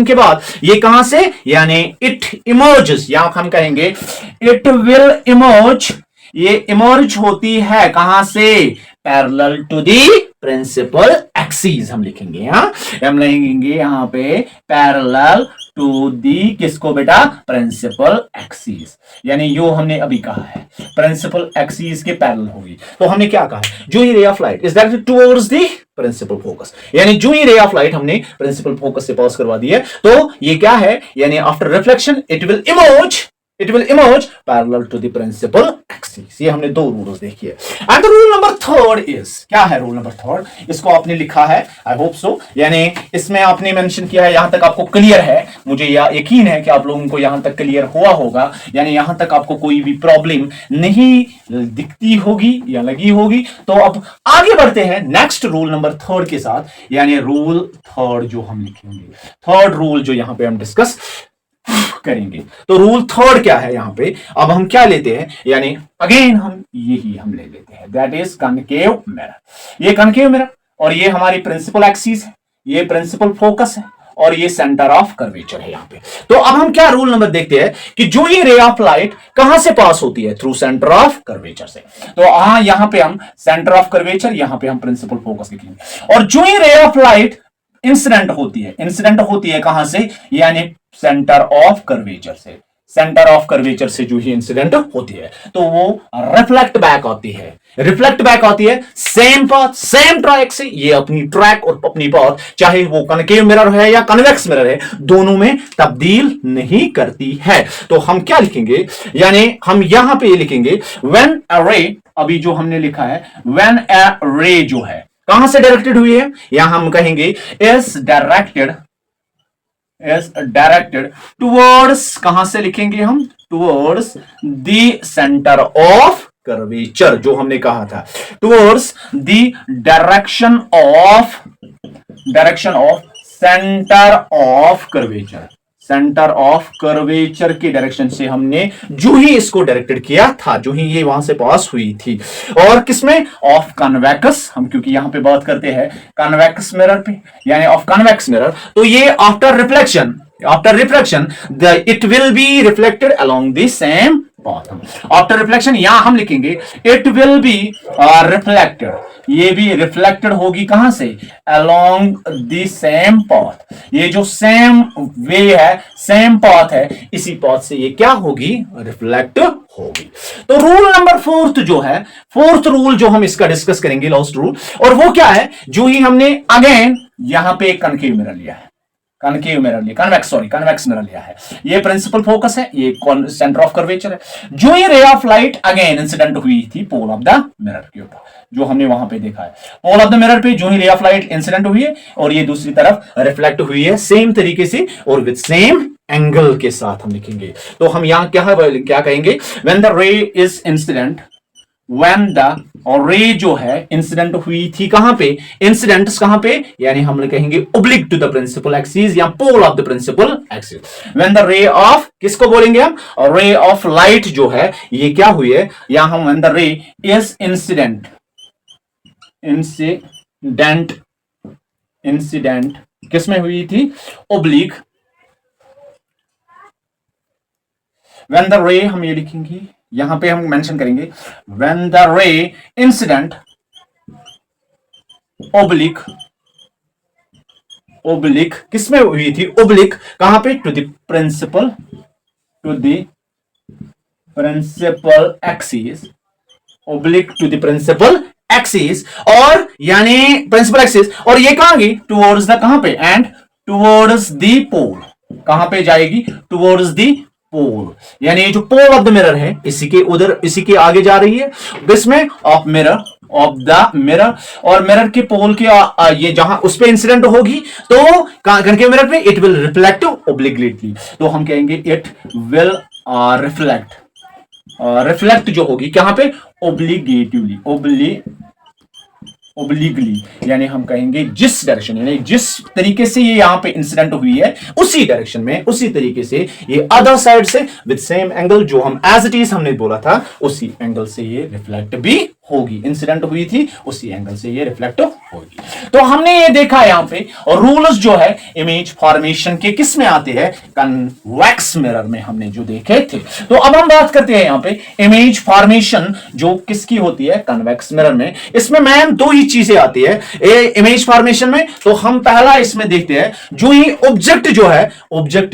के बाद ये कहां से? यानी इट इमर्जेस, या हम कहेंगे इट विल इमर्ज, ये इमर्ज होती है कहां से? Parallel to the principal axis हम लिखेंगे, हम लिखेंगे यहां पे पैरेलल टू दी किसको बेटा? प्रिंसिपल एक्सिस, यानी यो हमने अभी कहा है प्रिंसिपल एक्सिस के पैरेलल होगी। तो हमने क्या कहा? जो ही ray of light is directed towards the principal focus, यानी जो ही रे ऑफ लाइट हमने प्रिंसिपल फोकस से पास करवा दी है, तो ये क्या है? यानी after reflection it will emerge parallel to the principal axis. ये हमने दो रूल्स देखी है। And the rule number third is, क्या है रूल नंबर थर्ड? इसको आपने लिखा है, आई होप सो, यानी इसमें आपने मेंशन किया है, यहां तक आपको क्लियर है, मुझे यकीन है कि आप लोगों को यहां तक क्लियर हुआ होगा, यानी यहां तक आपको कोई भी प्रॉब्लम नहीं दिखती होगी या लगी होगी। तो अब आगे बढ़ते हैं नेक्स्ट रूल नंबर थर्ड के साथ, यानी रूल थर्ड जो हम लिखेंगे, थर्ड रूल जो यहां पे हम डिस्कस करेंगे। तो रूल थर्ड क्या है? यहां पे अब हम क्या लेते हैं, यानी अगेन हम यही हम ले लेते हैं, दैट इज कनकेव मिरर। ये कनकेव मिरर और ये हमारी प्रिंसिपल एक्सिस है, ये प्रिंसिपल फोकस है, और ये सेंटर ऑफ कर्वेचर है यहां पे। तो अब हम क्या रूल नंबर देखते हैं कि जो ये रे ऑफ लाइट कहां से पास होती है? थ्रू सेंटर ऑफ कर्वेचर से। तो यहां पे हम सेंटर ऑफ कर्वेचर, यहां पे हम प्रिंसिपल फोकस लिखेंगे। और जो ये रे ऑफ लाइट इंसिडेंट होती है कहां से? यानी सेंटर ऑफ कर्वेचर से, सेंटर ऑफ कर्वेचर से जो ही इंसिडेंट होती है, तो वो रिफ्लेक्ट बैक आती है सेम पाथ, सेम ट्रैक से। ये अपनी ट्रैक और अपनी पाथ, चाहे वो कनकेव मिरर है या कन्वेक्स मिरर है, दोनों में तब्दील नहीं करती है। तो हम क्या लिखेंगे? यानी हम यहां पे ये लिखेंगे व्हेन अ रे, अभी जो हमने लिखा है व्हेन अ रे जो है कहां से डायरेक्टेड हुई है? यहां हम कहेंगे इज डायरेक्टेड टुवर्ड्स, कहां से लिखेंगे हम? Towards the centre of curvature, जो हमने कहा था towards the direction of centre of curvature, centre of curvature के डायरेक्शन से हमने जो ही इसको डायरेक्टेड किया था, जो ही ये वहां से पास हुई थी। और किसमें? ऑफ कन्वेक्स, हम क्योंकि यहां पे बात करते हैं कन्वेक्स मिरर पे, यानी ऑफ कन्वेक्स मिरर। तो ये after reflection it will be reflected along the same path. After reflection यहां हम लिखेंगे इट विल बी रिफ्लेक्टेड, ये भी रिफ्लेक्टेड होगी कहां से? Along the same path. ये जो सेम वे है, सेम पाथ है, इसी पाथ से ये क्या होगी? रिफ्लेक्ट होगी। तो रूल नंबर फोर्थ जो है, फोर्थ रूल जो हम इसका डिस्कस करेंगे, लास्ट रूल, और वो क्या है? जो ही हमने अगेन यहां पे कनकेव मिरर लिया है, कन्वेक्स मिरर लिया है, ये प्रिंसिपल फोकस है, ये सेंटर ऑफ कर्वेचर है। जो ये ray of light again incident हुई थी पोल ऑफ द मिरर के ऊपर, जो हमने वहां पे देखा है, पोल ऑफ द मिरर पे जो ही रे ऑफ लाइट इंसिडेंट हुई है और ये दूसरी तरफ रिफ्लेक्ट हुई है सेम तरीके से और विद सेम एंगल के साथ हम लिखेंगे। तो हम यहां क्या कहेंगे? व्हेन द रे इज इंसिडेंट, व्हेन द और रे जो है इंसिडेंट हुई थी कहां पे? इंसिडेंट्स कहां पे? यानी हम कहेंगे oblique to the principal axis या pole of the principal axis. When the ray of, किसको बोलेंगे हम? रे ऑफ लाइट जो है ये क्या हुई है? या हम व्हेन द रे इज इंसिडेंट किसमें हुई थी? ओब्लिक। व्हेन द रे, हम ये लिखेंगे, यहां पे हम मेंशन करेंगे when the ray incident oblique किसमें हुई थी? ओब्लिक कहां पे? To the principal axis, oblique to the principal axis, और यानी प्रिंसिपल एक्सिस, और ये कहां गई? टुवर्ड्स द, कहां पे? एंड टुवर्ड्स द पोल, कहां पे जाएगी? टुवर्ड्स द पोल, यानी जो पोल ऑफ द मिरर है इसी के आगे जा रही है, किसमें? Of mirror, of the mirror, और मिरर के पोल के ये जहां उस पे इंसिडेंट होगी तो कनकेव मिरर पे इट विल रिफ्लेक्ट ओब्लिगेटली, तो हम कहेंगे इट विल रिफ्लेक्ट, रिफ्लेक्ट जो होगी कहां पे, ओब्लिगेटिवली, ओब्लिकली, यानी हम कहेंगे जिस डायरेक्शन, यानी जिस तरीके से ये यहां पे इंसिडेंट हुई है उसी डायरेक्शन में, उसी तरीके से ये अदर साइड से विद सेम एंगल, जो हम एज इट इज हमने बोला था उसी एंगल से ये रिफ्लेक्ट भी होगी, इंसिडेंट हुई थी उसी एंगल से ये रिफ्लेक्ट होगी। तो हमने ये देखा यहां पे, और रूल्स जो है इमेज फॉर्मेशन के किस में आते हैं, कन्वेक्स मिरर में हमने जो देखे थे। तो अब हम बात करते हैं यहां पे इमेज फॉर्मेशन जो किसकी होती है, कन्वेक्स मिरर में। इसमें मैम दो ही चीजें आती है इमेज फॉर्मेशन में। तो हम पहला इसमें देखते हैं, जो ही ऑब्जेक्ट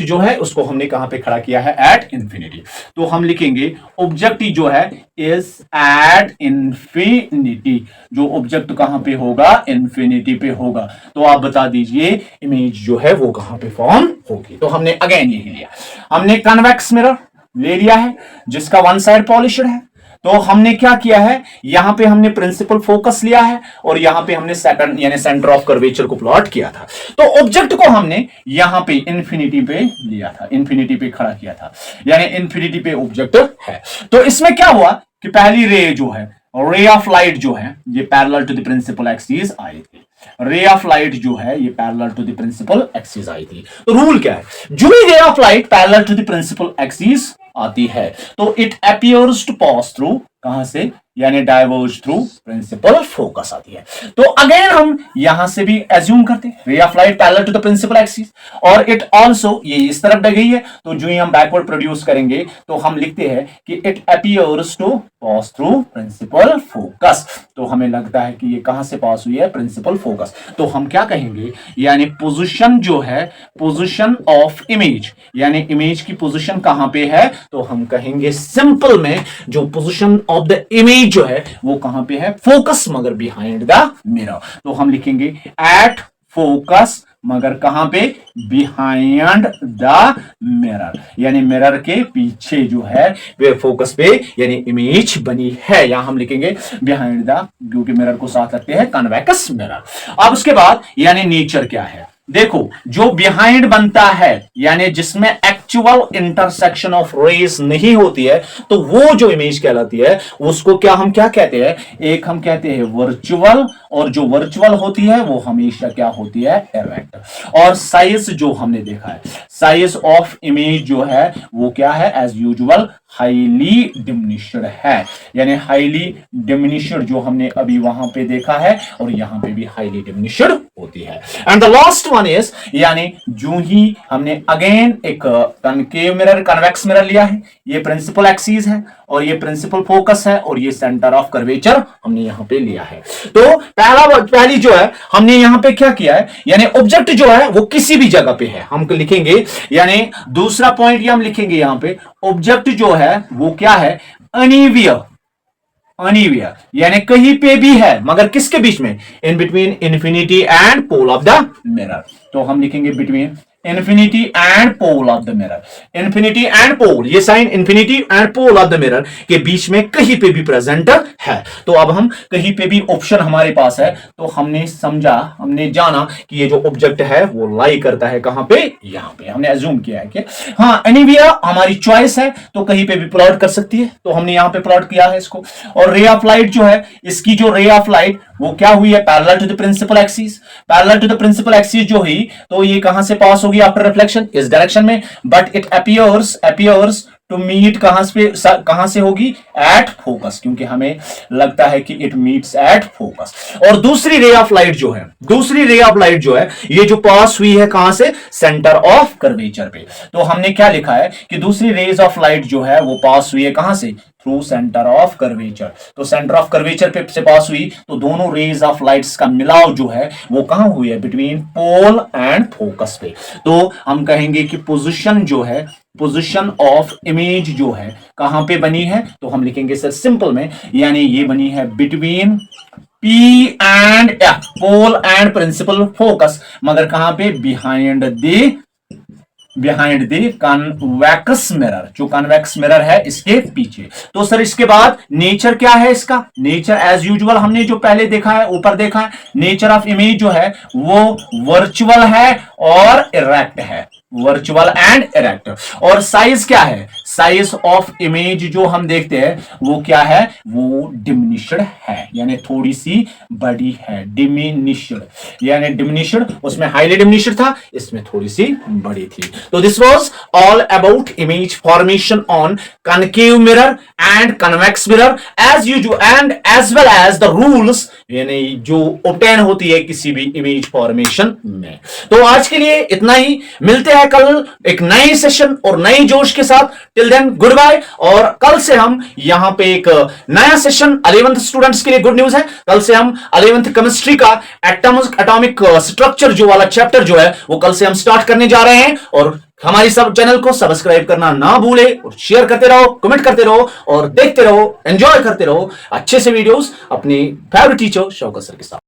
जो है उसको हमने कहां पे खड़ा किया है, एट इंफिनिटी। तो हम लिखेंगे ऑब्जेक्ट जो है इज एट इंफिनिटी, जो ऑब्जेक्ट कहां पे होगा, इंफिनिटी पे होगा। तो आप बता दीजिए इमेज जो है वो कहां पे फॉर्म होगी। तो हमने अगेन यही लिया, हमने कन्वेक्स मिरर ले लिया है जिसका वन साइड पॉलिश्ड है। तो हमने क्या किया है, यहां पे हमने प्रिंसिपल फोकस लिया है और यहां पे हमने सेकंड यानी सेंटर ऑफ कर्वेचर को प्लॉट किया था। तो ऑब्जेक्ट को हमने यहां पे इंफिनिटी पे लिया था, इंफिनिटी पे खड़ा किया था, यानी इंफिनिटी पे ऑब्जेक्ट है। तो इसमें क्या हुआ कि पहली रे जो है, रे ऑफ लाइट जो है, ये parallel to the principal axis आई थी। रे ऑफ लाइट जो है ये parallel to the principal axis आई थी। तो रूल क्या है, जो भी ray of light parallel to the principal axis आती है तो it appears to pass through, कहां से, यानी डाइवर्ज थ्रू प्रिंसिपल फोकस आती है। तो अगेन हम यहां से भी एज्यूम करते हैं ray of light parallel to the principal axis, और इट आल्सो ये इस तरफ गई है, तो जो ही हम बैकवर्ड प्रोड्यूस करेंगे तो हम लिखते हैं कि it appears to pass through principal focus. तो हमें लगता है कि ये कहां से पास हुई है, प्रिंसिपल फोकस। तो हम क्या कहेंगे, यानी पोजीशन जो है, पोजीशन ऑफ इमेज, यानी इमेज की पोजीशन कहां पे है, तो हम कहेंगे सिंपल में जो पोजीशन ऑफ द इमेज जो है वो कहां पे है, फोकस मगर बिहाइंड द मिरर। तो हम लिखेंगे एट फोकस मगर कहां पे, बिहाइंड द मिरर, यानी मिरर के पीछे जो है वे फोकस पे यानी इमेज बनी है। यहां हम लिखेंगे बिहाइंड द, क्योंकि मिरर को साथ रखते हैं कन्वेक्स मिरर। अब उसके बाद यानी नेचर क्या है, देखो जो बिहाइंड बनता है यानी जिसमें एक्चुअल इंटरसेक्शन ऑफ रेज नहीं होती है, तो वो जो इमेज कहलाती है उसको क्या हम क्या कहते हैं, एक हम कहते हैं वर्चुअल, और जो वर्चुअल होती है वो हमेशा क्या होती है, इरेक्ट। और साइज जो हमने देखा है, साइज ऑफ इमेज जो है वो क्या है, एज यूजुअल हाईली डिमिनिश्ड है, यानी हाईली डिमिनिश्ड जो हमने अभी वहां पे देखा है और यहां पे भी हाईली डिमिनिश्ड होती है। And the last one is, यानी जो ही हमने अगेन एक कनकेव मिरर, कन्वेक्स मिरर लिया है, ये प्रिंसिपल एक्सिस है और ये प्रिंसिपल फोकस है और ये सेंटर ऑफ कर्वेचर हमने यहां पे लिया है। तो पहली जो है हमने यहां पे क्या किया है, यानी ऑब्जेक्ट जो है वो किसी भी जगह पे है, हम लिखेंगे, यानी दूसरा पॉइंट ये हम लिखेंगे यहां पे, ऑब्जेक्ट जो है वो क्या है, एनीवेयर, एनीवेयर यानी कहीं पे भी है मगर किसके बीच में, in between infinity and pole of the mirror. तो हम लिखेंगे between infinity and pole of the mirror, infinity and pole, ये sign infinity and pole of the mirror के बीच में कहीं पे भी प्रेजेंट है। तो अब हम कहीं पे भी ऑप्शन हमारे पास है, तो हमने समझा, हमने जाना कि ये जो ऑब्जेक्ट है वो लाई करता है कहां पे, यहां पे। हमने अज्यूम किया है कि हाँ एनीवेयर हमारी चॉइस है, तो कहीं पे भी प्लॉट कर सकती है, तो हमने यहां पे प्लॉट किया है इसको। और रे ऑफ लाइट जो है, इसकी जो रे ऑफ लाइट वो क्या हुई है, parallel to the principal axis, parallel to the principal axis जो हुई तो ये कहां से पास होगी आफ्टर रिफ्लेक्शन, इस डायरेक्शन में, but it appears to meet कहां से होगी, एट फोकस, क्योंकि हमें लगता है कि इट मीट्स एट फोकस। और दूसरी रे ऑफ लाइट जो है, दूसरी रे ऑफ लाइट जो है ये जो पास हुई है कहां से, सेंटर ऑफ कर्वेचर पे। तो हमने क्या लिखा है कि दूसरी रेज ऑफ लाइट जो है वो पास हुई है कहां से, थ्रू सेंटर ऑफ कर्वेचर। तो सेंटर ऑफ कर्वेचर पे से पास हुई तो दोनों रेज ऑफ लाइट्स का मिलाव जो है वो कहां हुई है, बिटवीन पोल एंड फोकस पे। तो हम कहेंगे कि पोजीशन जो है, पोजीशन ऑफ इमेज जो है कहां पे बनी है, तो हम लिखेंगे सर सिंपल में, यानी ये बनी है between P and pole and principal focus, मगर कहां पे, behind the behind the convex mirror, जो कन्वेक्स मिरर है इसके पीछे। तो सर इसके बाद नेचर क्या है इसका? नेचर एज यूजुअल हमने जो पहले देखा है, ऊपर देखा है, नेचर ऑफ इमेज जो है वो वर्चुअल है और इरेक्ट है, वर्चुअल एंड इरेक्ट। और साइज क्या है? साइज ऑफ इमेज जो हम देखते हैं वो क्या है? वो डिमिनिश्ड है, यानी थोड़ी सी बड़ी है, डिमिनिश्ड, यानी डिमिनिश्ड, उसमें हाईली डिमिनिश्ड था, इसमें थोड़ी सी बड़ी थी। तो this was all about image formation on concave mirror and convex mirror as usual and as well as the rules, यानी जो ऑब्टेन होती है किसी भी इमेज फॉर्मेशन में। तो आज के लिए इतना ही, मिलते हैं कल एक नए सेशन और नए जोश के साथ। Till then good bye. और कल से हम यहां पे एक नया सेशन 11th स्टूडेंट्स के लिए गुड न्यूज है, कल से हम 11th केमिस्ट्री का एटॉमिक स्ट्रक्चर जो वाला चैप्टर जो है वो कल से हम स्टार्ट करने जा रहे हैं। और हमारी सब चैनल को सब्सक्राइब करना ना भूले और शेयर करते रहो, कमेंट करते रहो और देखते रहो, एंजॉय करते रहो अच्छे से वीडियोस अपनी फेवरेट टीचर शौकत सर के साथ।